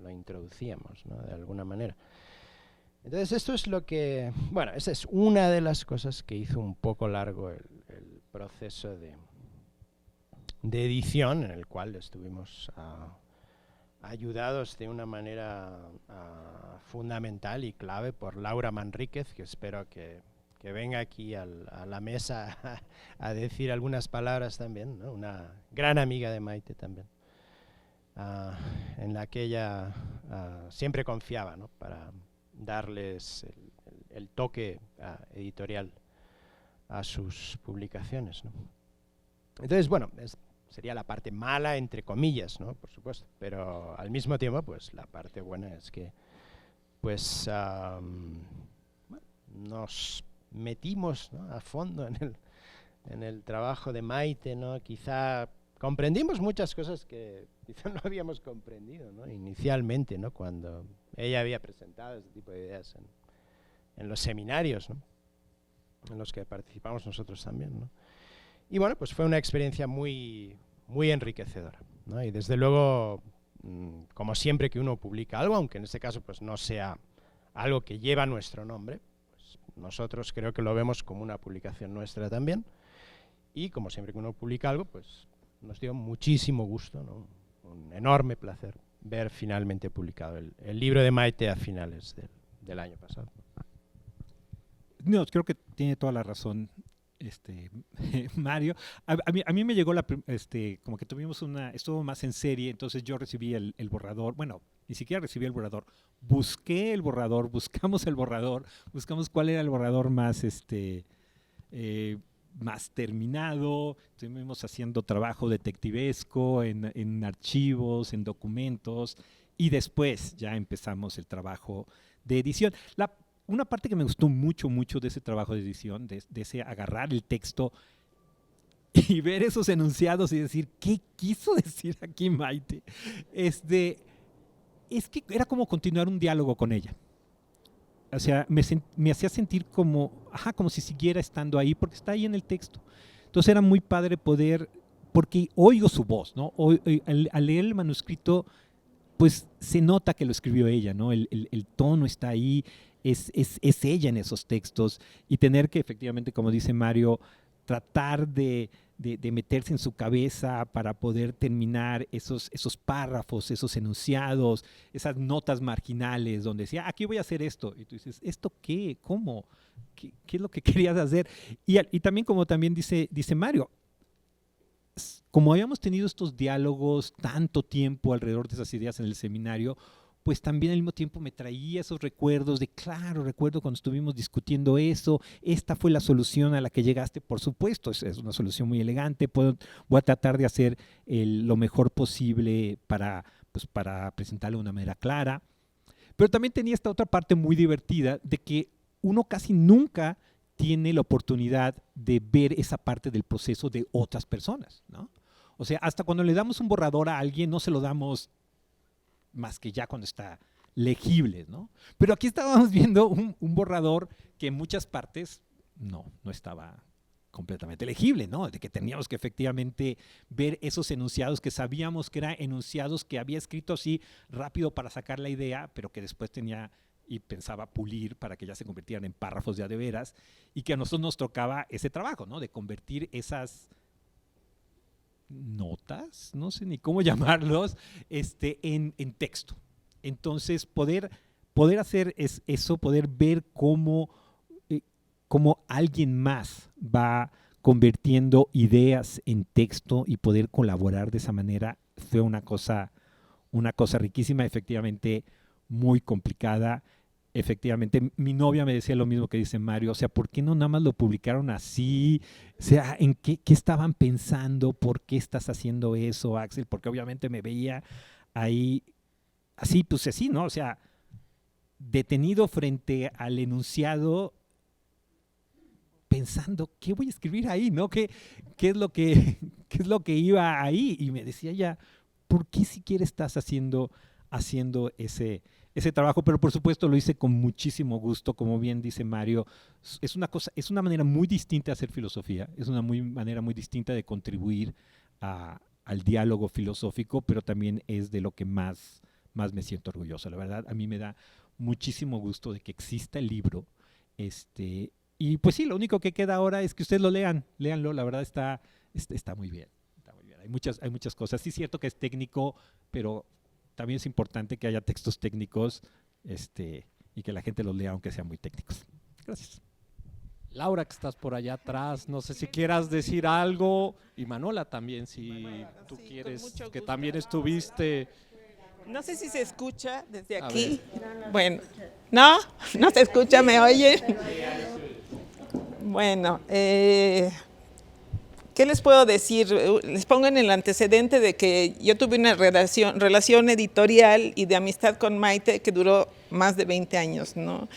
S4: introducíamos, ¿no? De alguna manera. Entonces esto es lo que, bueno, esa es una de las cosas que hizo un poco largo el proceso de edición, en el cual estuvimos ayudados de una manera fundamental y clave por Laura Manríquez, que espero que venga aquí a la mesa a decir algunas palabras también, ¿no? Una gran amiga de Maite también, en la que ella siempre confiaba, ¿no? Para darles el toque editorial a sus publicaciones, ¿no? Entonces, bueno, sería la parte mala, entre comillas, ¿no? Por supuesto, pero al mismo tiempo, pues la parte buena es que pues nos metimos, ¿no? A fondo en el trabajo de Maite, ¿no? Quizá comprendimos muchas cosas que quizá no habíamos comprendido, ¿no? Inicialmente, ¿no? Cuando ella había presentado este tipo de ideas en los seminarios, ¿no? En los que participamos nosotros también, ¿no? Y bueno, pues fue una experiencia muy, muy enriquecedora, ¿no? Y desde luego, como siempre que uno publica algo, aunque en este caso pues no sea algo que lleva nuestro nombre, pues nosotros creo que lo vemos como una publicación nuestra también. Y como siempre que uno publica algo, pues nos dio muchísimo gusto, ¿no? Un enorme placer ver finalmente publicado el libro de Maite a finales del año pasado.
S3: No, creo que tiene toda la razón Mario. A mí me llegó como que tuvimos estuvo más en serie, entonces yo recibí el borrador, bueno, ni siquiera recibí el borrador, busqué el borrador, buscamos el borrador, buscamos cuál era el borrador más más terminado, estuvimos haciendo trabajo detectivesco en archivos, en documentos, y después ya empezamos el trabajo de edición. Una parte que me gustó mucho, mucho de ese trabajo de edición, de ese agarrar el texto y ver esos enunciados y decir, ¿qué quiso decir aquí Maite? Es que era como continuar un diálogo con ella. O sea, me hacía sentir como si siguiera estando ahí, porque está ahí en el texto. Entonces era muy padre porque oigo su voz, ¿no? Al leer el manuscrito, pues se nota que lo escribió ella, ¿no? El tono está ahí, es ella en esos textos, y tener que efectivamente, como dice Mario, tratar de meterse en su cabeza para poder terminar esos párrafos, esos enunciados, esas notas marginales donde decía, aquí voy a hacer esto, y tú dices, ¿esto qué? ¿Cómo? ¿Qué es lo que querías hacer? Y también, como también dice Mario, como habíamos tenido estos diálogos tanto tiempo alrededor de esas ideas en el seminario, pues también al mismo tiempo me traía esos recuerdos de, claro, recuerdo cuando estuvimos discutiendo eso, esta fue la solución a la que llegaste, por supuesto, es una solución muy elegante, voy a tratar de hacer lo mejor posible para presentarlo de una manera clara. Pero también tenía esta otra parte muy divertida de que uno casi nunca tiene la oportunidad de ver esa parte del proceso de otras personas, ¿no? O sea, hasta cuando le damos un borrador a alguien, no se lo damos más que ya cuando está legible, ¿no? Pero aquí estábamos viendo un borrador que en muchas partes no estaba completamente legible, ¿no? De que teníamos que efectivamente ver esos enunciados que sabíamos que eran enunciados que había escrito así rápido para sacar la idea, pero que después tenía y pensaba pulir para que ya se convirtieran en párrafos ya de veras, y que a nosotros nos tocaba ese trabajo, ¿no? De convertir esas notas, no sé ni cómo llamarlos, en texto. Entonces, poder hacer eso, poder ver cómo alguien más va convirtiendo ideas en texto y poder colaborar de esa manera, fue una cosa riquísima, efectivamente muy complicada. Efectivamente, mi novia me decía lo mismo que dice Mario, o sea, ¿por qué no nada más lo publicaron así? O sea, ¿en qué estaban pensando? ¿Por qué estás haciendo eso, Axel? Porque obviamente me veía ahí, así, pues así, ¿no? O sea, detenido frente al enunciado, pensando, ¿qué voy a escribir ahí, no? ¿Qué es lo que iba ahí? Y me decía ella, ¿por qué siquiera estás haciendo ese trabajo? Pero por supuesto lo hice con muchísimo gusto, como bien dice Mario, es una manera muy distinta de hacer filosofía, es una manera muy distinta de contribuir al diálogo filosófico, pero también es de lo que más me siento orgulloso. La verdad, a mí me da muchísimo gusto de que exista el libro, y pues sí, lo único que queda ahora es que ustedes lo léanlo, la verdad está muy bien, hay muchas cosas, sí es cierto que es técnico, pero también es importante que haya textos técnicos y que la gente los lea aunque sean muy técnicos. Gracias.
S1: Laura, que estás por allá atrás, no sé si quieras decir algo, y Manuela también, si tú quieres, que también estuviste.
S5: No sé si se escucha desde aquí. Bueno, ¿no? ¿No se escucha? ¿Me oyen? Bueno, ¿qué les puedo decir? Les pongo en el antecedente de que yo tuve una relación editorial y de amistad con Maite que duró más de 20 años, ¿no?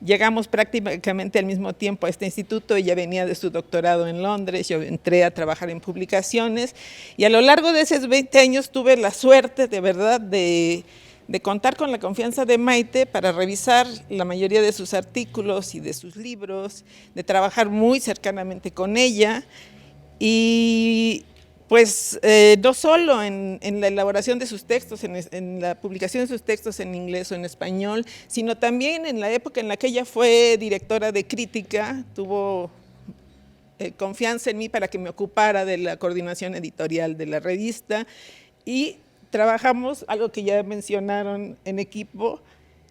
S5: Llegamos prácticamente al mismo tiempo a este instituto, ella venía de su doctorado en Londres, yo entré a trabajar en publicaciones y a lo largo de esos 20 años tuve la suerte de verdad de contar con la confianza de Maite para revisar la mayoría de sus artículos y de sus libros, de trabajar muy cercanamente con ella y pues no solo en la elaboración de sus textos, en la publicación de sus textos en inglés o en español, sino también en la época en la que ella fue directora de crítica, tuvo confianza en mí para que me ocupara de la coordinación editorial de la revista y trabajamos, algo que ya mencionaron, en equipo,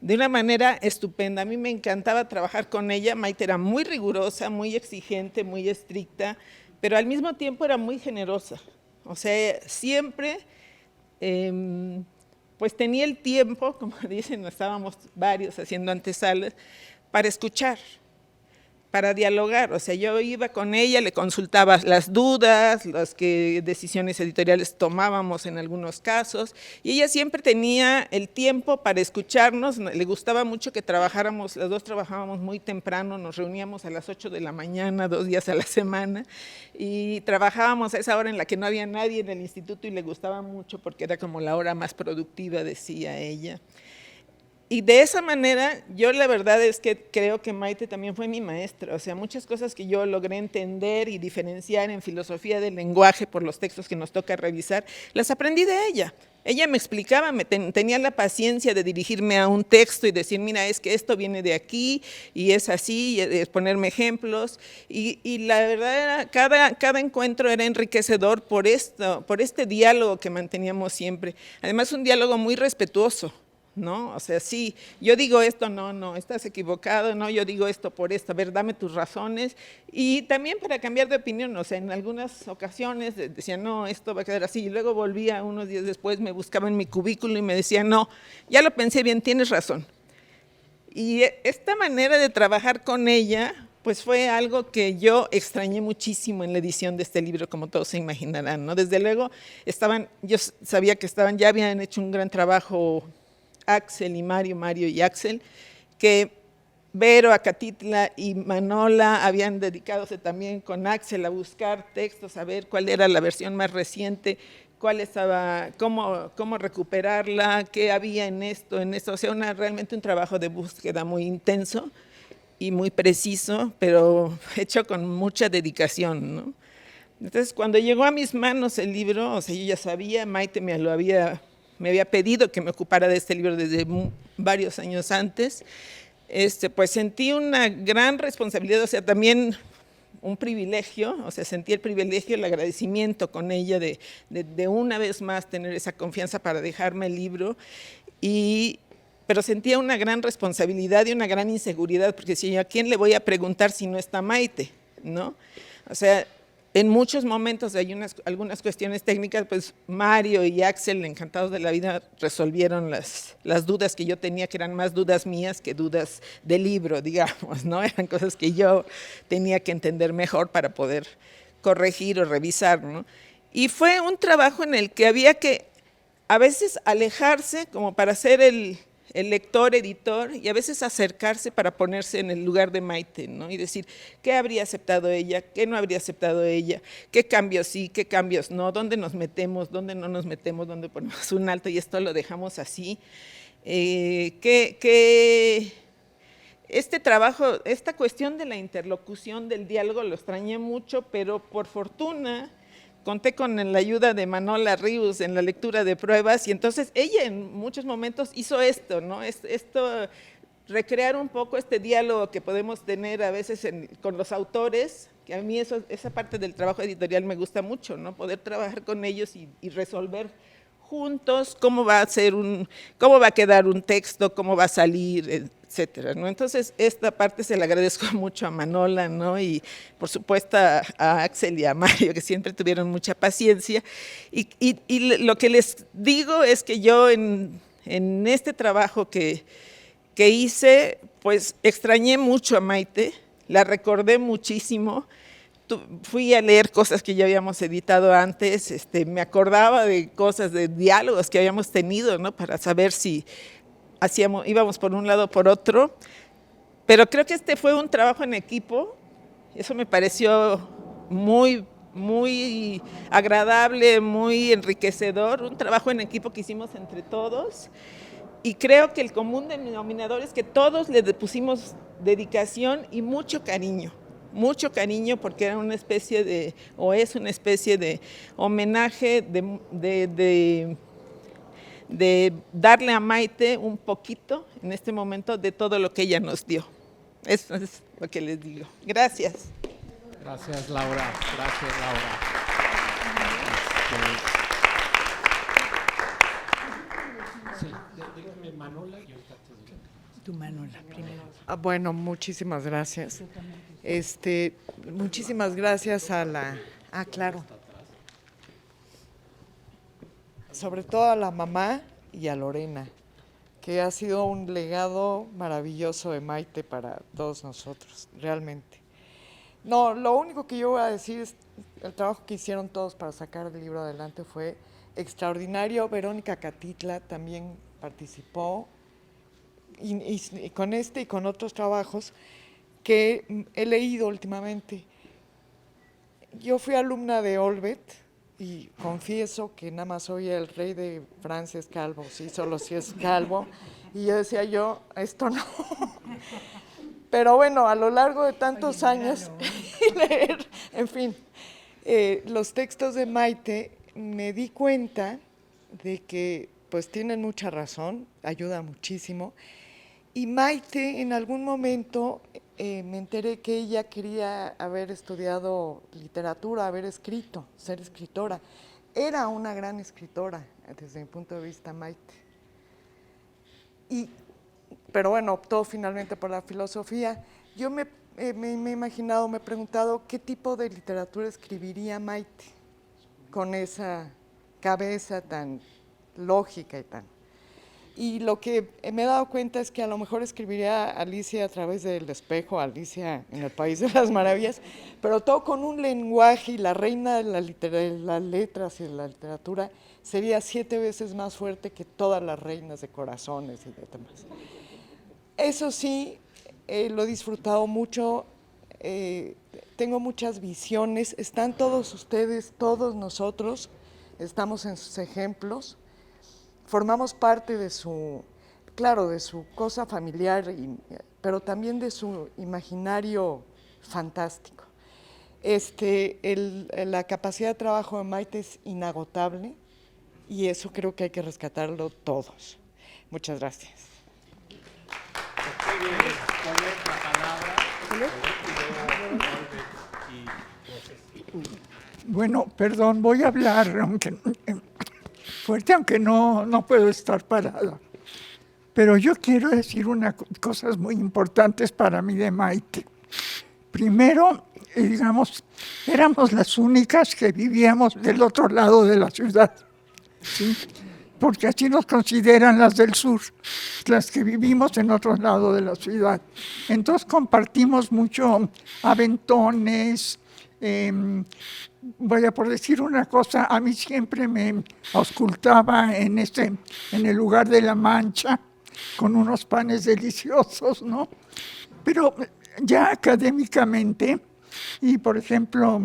S5: de una manera estupenda. A mí me encantaba trabajar con ella. Maite era muy rigurosa, muy exigente, muy estricta, pero al mismo tiempo era muy generosa. O sea, siempre pues tenía el tiempo, como dicen, estábamos varios haciendo antesalas, para escuchar, para dialogar. O sea, yo iba con ella, le consultaba las dudas, las decisiones editoriales tomábamos en algunos casos, y ella siempre tenía el tiempo para escucharnos. Le gustaba mucho que trabajáramos, las dos trabajábamos muy temprano, nos reuníamos a las 8 de la mañana, 2 días a la semana, y trabajábamos a esa hora en la que no había nadie en el instituto y le gustaba mucho porque era como la hora más productiva, decía ella. Y de esa manera, yo la verdad es que creo que Maite también fue mi maestra. O sea, muchas cosas que yo logré entender y diferenciar en filosofía del lenguaje por los textos que nos toca revisar, las aprendí de ella. Ella me explicaba, tenía la paciencia de dirigirme a un texto y decir, mira, es que esto viene de aquí y es así, y ponerme ejemplos. Y la verdad, cada encuentro era enriquecedor por este diálogo que manteníamos siempre. Además, un diálogo muy respetuoso. ¿no? O sea, sí, yo digo esto, no, estás equivocado, no, yo digo esto por esto, a ver, dame tus razones. Y también para cambiar de opinión, o sea, en algunas ocasiones decía, no, esto va a quedar así, y luego volvía unos días después, me buscaba en mi cubículo y me decía, no, ya lo pensé bien, tienes razón. Y esta manera de trabajar con ella, pues fue algo que yo extrañé muchísimo en la edición de este libro, como todos se imaginarán, ¿no? Desde luego, yo sabía que ya habían hecho un gran trabajo Axel y Mario y Axel, que Vero, Acatitla y Manola habían dedicadose también con Axel a buscar textos, a ver cuál era la versión más reciente, cuál estaba, cómo recuperarla, qué había en esto, o sea, realmente un trabajo de búsqueda muy intenso y muy preciso, pero hecho con mucha dedicación, ¿no? Entonces, cuando llegó a mis manos el libro, o sea, yo ya sabía, Maite me había pedido que me ocupara de este libro desde varios años antes, pues sentí una gran responsabilidad, o sea, también un privilegio, o sea, sentí el privilegio, el agradecimiento con ella de una vez más tener esa confianza para dejarme el libro, pero sentía una gran responsabilidad y una gran inseguridad, porque decía, ¿a quién le voy a preguntar si no está Maite? ¿No? O sea, en muchos momentos hay algunas cuestiones técnicas, pues Mario y Axel, encantados de la vida, resolvieron las dudas que yo tenía, que eran más dudas mías que dudas del libro, digamos, ¿no? Eran cosas que yo tenía que entender mejor para poder corregir o revisar, ¿no? Y fue un trabajo en el que había que a veces alejarse como para ser el lector, editor, y a veces acercarse para ponerse en el lugar de Maite, ¿no? Y decir, ¿qué habría aceptado ella? ¿Qué no habría aceptado ella? ¿Qué cambios sí? ¿Qué cambios no? ¿Dónde nos metemos? ¿Dónde no nos metemos? ¿Dónde ponemos un alto y esto lo dejamos así? Este trabajo, esta cuestión de la interlocución, del diálogo, lo extrañé mucho, pero por fortuna conté con la ayuda de Manola Ríos en la lectura de pruebas, y entonces ella en muchos momentos hizo esto, ¿no? Recrear un poco este diálogo que podemos tener a veces con los autores, que a mí esa parte del trabajo editorial me gusta mucho, ¿no? Poder trabajar con ellos y resolver juntos cómo va a quedar un texto, cómo va a salir, etcétera, ¿no? Entonces, esta parte se la agradezco mucho a Manola, ¿no? Y por supuesto a Axel y a Mario, que siempre tuvieron mucha paciencia. Y lo que les digo es que yo en este trabajo que hice, pues extrañé mucho a Maite, la recordé muchísimo. Fui a leer cosas que ya habíamos editado antes, me acordaba de cosas, de diálogos que habíamos tenido, ¿no? Para saber si íbamos por un lado o por otro, pero creo que este fue un trabajo en equipo, eso me pareció muy, muy agradable, muy enriquecedor, un trabajo en equipo que hicimos entre todos, y creo que el común denominador es que todos le pusimos dedicación y mucho cariño, porque era una especie de, o es una especie de homenaje de darle a Maite un poquito en este momento de todo lo que ella nos dio. Eso es lo que les digo. Gracias.
S1: Gracias, Laura. Gracias, Laura. Sí, dígame, Manola, y ahorita te digo.
S6: Tu Manola, primero.
S7: Bueno, muchísimas gracias. Muchísimas gracias a la... claro. Sobre todo a la mamá y a Lorena, que ha sido un legado maravilloso de Maite para todos nosotros, realmente. No, lo único que yo voy a decir es el trabajo que hicieron todos para sacar el libro adelante fue extraordinario. Verónica Catitla también participó, y con este y con otros trabajos que he leído últimamente. Yo fui alumna de Olvet y confieso que nada más soy el rey de Francia es calvo, sí, solo si es calvo, y yo decía esto no. Pero bueno, a lo largo de tantos años leer, en fin, los textos de Maite, me di cuenta de que pues tienen mucha razón, ayuda muchísimo. Y Maite, en algún momento me enteré que ella quería haber estudiado literatura, haber escrito, ser escritora. Era una gran escritora, desde mi punto de vista, Maite. pero bueno, optó finalmente por la filosofía. Yo me he imaginado, me he preguntado qué tipo de literatura escribiría Maite con esa cabeza tan lógica y tan... Y lo que me he dado cuenta es que a lo mejor escribiría Alicia a través del espejo, Alicia en el País de las Maravillas, pero todo con un lenguaje, y la reina de las letras y de la literatura sería 7 veces más fuerte que todas las reinas de corazones y de demás. Eso sí, lo he disfrutado mucho, tengo muchas visiones, están todos ustedes, todos nosotros, estamos en sus ejemplos, formamos parte de su, claro, de su cosa familiar, pero también de su imaginario fantástico. La capacidad de trabajo de Maite es inagotable y eso creo que hay que rescatarlo todos. Muchas gracias.
S6: Bueno, perdón, voy a hablar aunque, fuerte, aunque no puedo estar parada. Pero yo quiero decir cosas muy importantes para mí de Maite. Primero, digamos, éramos las únicas que vivíamos del otro lado de la ciudad, ¿sí? Porque así nos consideran las del sur, las que vivimos en otro lado de la ciudad. Entonces compartimos mucho aventones. Voy a por decir una cosa, a mí siempre me auscultaba en el lugar de la Mancha, con unos panes deliciosos, ¿no? Pero ya académicamente, y por ejemplo,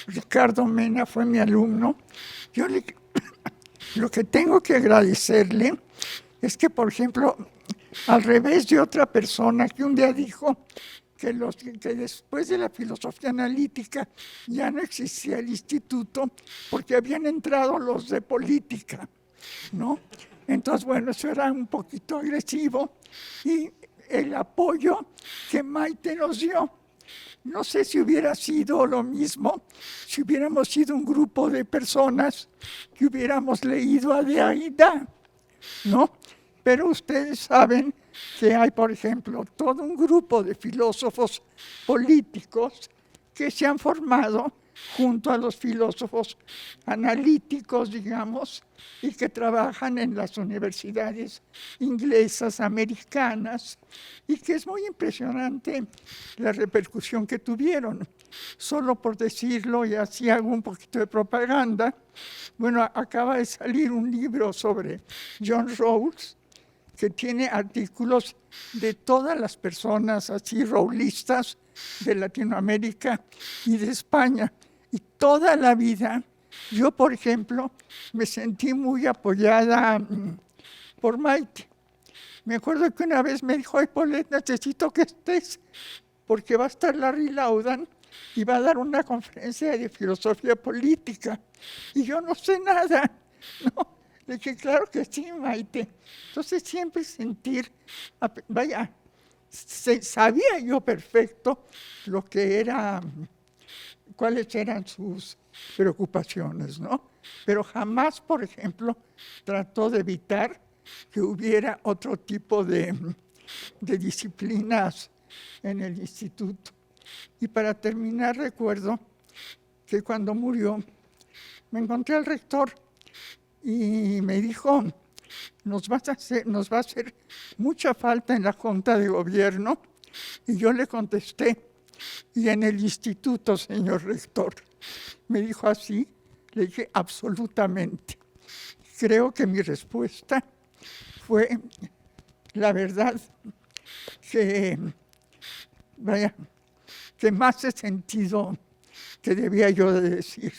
S6: Ricardo Mena fue mi alumno, lo que tengo que agradecerle es que, por ejemplo, al revés de otra persona que un día dijo que después de la filosofía analítica ya no existía el instituto porque habían entrado los de política, ¿no? Entonces, bueno, eso era un poquito agresivo y el apoyo que Maite nos dio. No sé si hubiera sido lo mismo si hubiéramos sido un grupo de personas que hubiéramos leído a Derrida, ¿no? Pero ustedes saben que hay, por ejemplo, todo un grupo de filósofos políticos que se han formado junto a los filósofos analíticos, digamos, y que trabajan en las universidades inglesas, americanas, y que es muy impresionante la repercusión que tuvieron. Solo por decirlo, y así hago un poquito de propaganda, bueno, acaba de salir un libro sobre John Rawls, que tiene artículos de todas las personas así rawlistas de Latinoamérica y de España. Y toda la vida, yo, por ejemplo, me sentí muy apoyada por Maite. Me acuerdo que una vez me dijo, ay, Paulette, necesito que estés, porque va a estar Larry Laudan y va a dar una conferencia de filosofía política. Y yo no sé nada, ¿no? Le dije, claro que sí, Maite. Entonces siempre sentir, vaya, sabía yo perfecto lo que era, cuáles eran sus preocupaciones, ¿no? Pero jamás, por ejemplo, trató de evitar que hubiera otro tipo de disciplinas en el instituto. Y para terminar, recuerdo que cuando murió, me encontré al rector y me dijo, nos va a hacer mucha falta en la Junta de Gobierno. Y yo le contesté, y en el instituto, señor rector. Me dijo así, le dije, absolutamente. Creo que mi respuesta fue, la verdad, que más he sentido que debía yo de decir.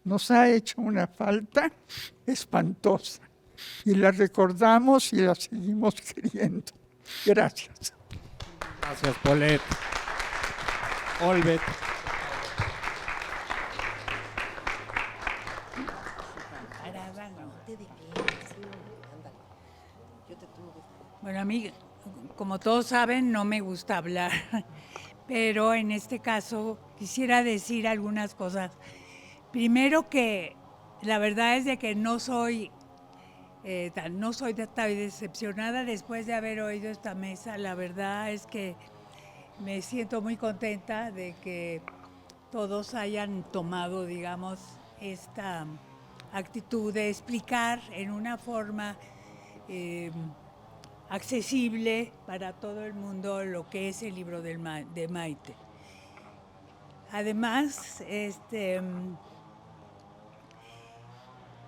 S6: Nos ha hecho una falta espantosa y la recordamos y la seguimos queriendo. Gracias.
S1: Gracias, Paulette. Olvet.
S8: Bueno, a mí, como todos saben, no me gusta hablar, pero en este caso quisiera decir algunas cosas. Primero que la verdad es de que no soy No soy tan decepcionada después de haber oído esta mesa. La verdad es que me siento muy contenta de que todos hayan tomado, digamos, esta actitud de explicar en una forma accesible para todo el mundo lo que es el libro de Maite. Además,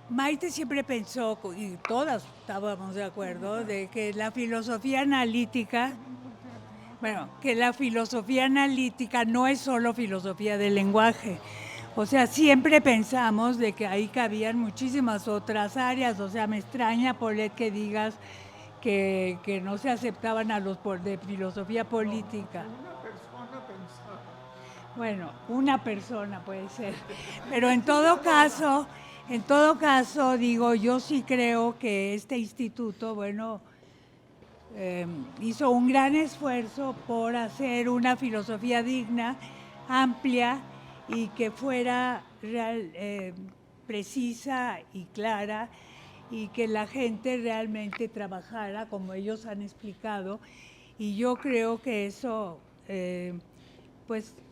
S8: Maite siempre pensó, y todas estábamos de acuerdo, de que la filosofía analítica, no es solo filosofía del lenguaje. O sea, siempre pensamos de que ahí cabían muchísimas otras áreas. O sea, me extraña, Paulette, que digas que no se aceptaban a los de filosofía política.
S6: Una persona pensaba.
S8: Bueno, una persona puede ser. Pero en todo caso, digo, yo sí creo que este instituto, hizo un gran esfuerzo por hacer una filosofía digna, amplia y que fuera precisa y clara, y que la gente realmente trabajara como ellos han explicado. Y yo creo que eso,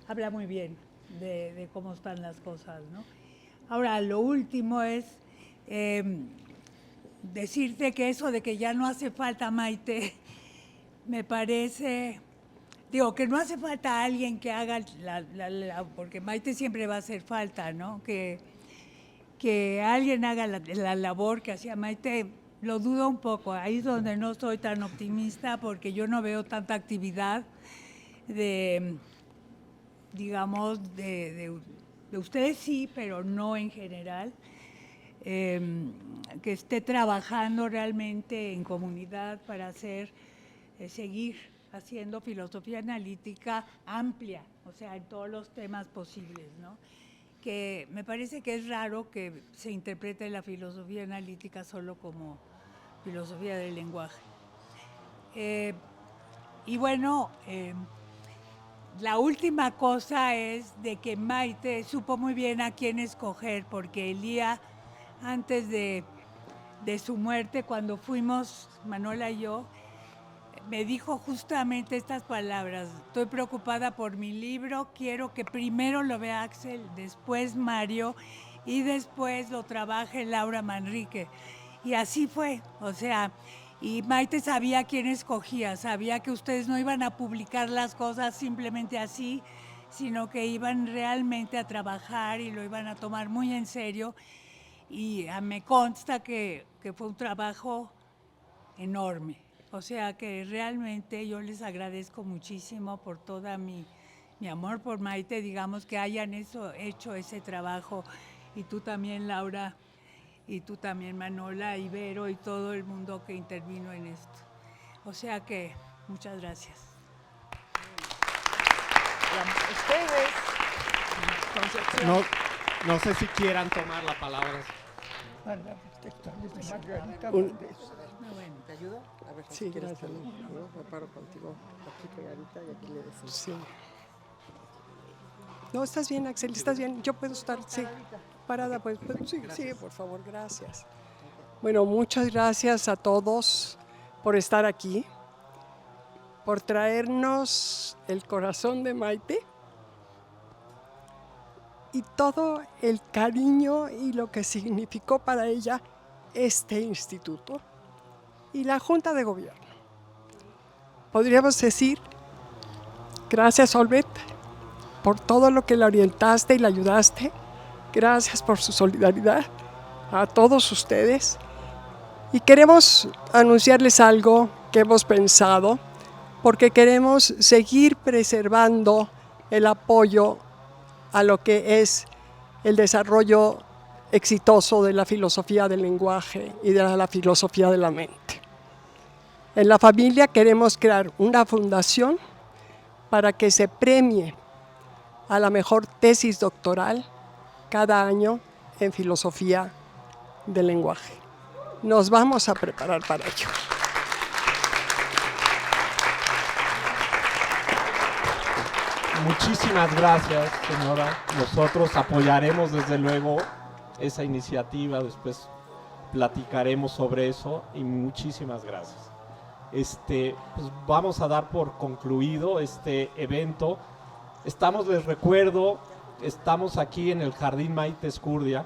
S8: habla muy bien de cómo están las cosas, ¿no? Ahora, lo último es decirte que eso de que ya no hace falta, Maite, me parece, que no hace falta alguien que haga porque Maite siempre va a hacer falta, ¿no? Que alguien haga la labor que hacía Maite, lo dudo un poco. Ahí es donde no soy tan optimista, porque yo no veo tanta actividad de ustedes sí, pero no en general, que esté trabajando realmente en comunidad para seguir haciendo filosofía analítica amplia, o sea, en todos los temas posibles, ¿no? Que me parece que es raro que se interprete la filosofía analítica solo como filosofía del lenguaje. La última cosa es de que Maite supo muy bien a quién escoger, porque el día antes de su muerte, cuando fuimos, Manuela y yo, me dijo justamente estas palabras: estoy preocupada por mi libro, quiero que primero lo vea Axel, después Mario y después lo trabaje Laura Manrique. Y así fue, o sea, y Maite sabía quién escogía, sabía que ustedes no iban a publicar las cosas simplemente así, sino que iban realmente a trabajar y lo iban a tomar muy en serio. Y me consta que fue un trabajo enorme. O sea que realmente yo les agradezco muchísimo por toda mi amor por Maite, digamos, que hayan hecho ese trabajo. Y tú también, Laura, y tú también, Manola, Ibero, y todo el mundo que intervino en esto. O sea que muchas gracias.
S7: Ustedes, Concepción.
S1: No sé si quieran tomar la palabra.
S9: ¿Te ayuda? A ver, sí, gracias. Me paro contigo aquí pegadita y aquí le decimos. Sí. No, estás bien, Axel, estás bien. Yo puedo estar, sí, parada, pues. Sí, por favor, gracias. Bueno, muchas gracias a todos por estar aquí, por traernos el corazón de Maite y todo el cariño y lo que significó para ella este instituto y la Junta de Gobierno. Podríamos decir, gracias, Olbet, por todo lo que la orientaste y la ayudaste. Gracias por su solidaridad a todos ustedes. Y queremos anunciarles algo que hemos pensado, porque queremos seguir preservando el apoyo a lo que es el desarrollo exitoso de la filosofía del lenguaje y de la filosofía de la mente. En la familia queremos crear una fundación para que se premie a la mejor tesis doctoral cada año en filosofía del lenguaje. Nos vamos a preparar para ello.
S1: Muchísimas gracias, señora. Nosotros apoyaremos desde luego esa iniciativa. Después platicaremos sobre eso y muchísimas gracias. Pues vamos a dar por concluido este evento. Les recuerdo, estamos aquí en el Jardín Maite Escurdia.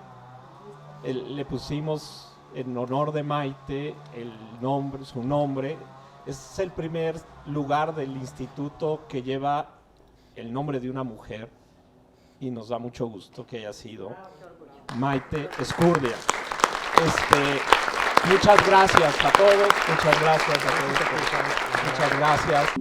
S1: Le pusimos en honor de Maite su nombre. Es el primer lugar del instituto que lleva el nombre de una mujer y nos da mucho gusto que haya sido Maite Escurdia. Muchas gracias a todos, muchas gracias.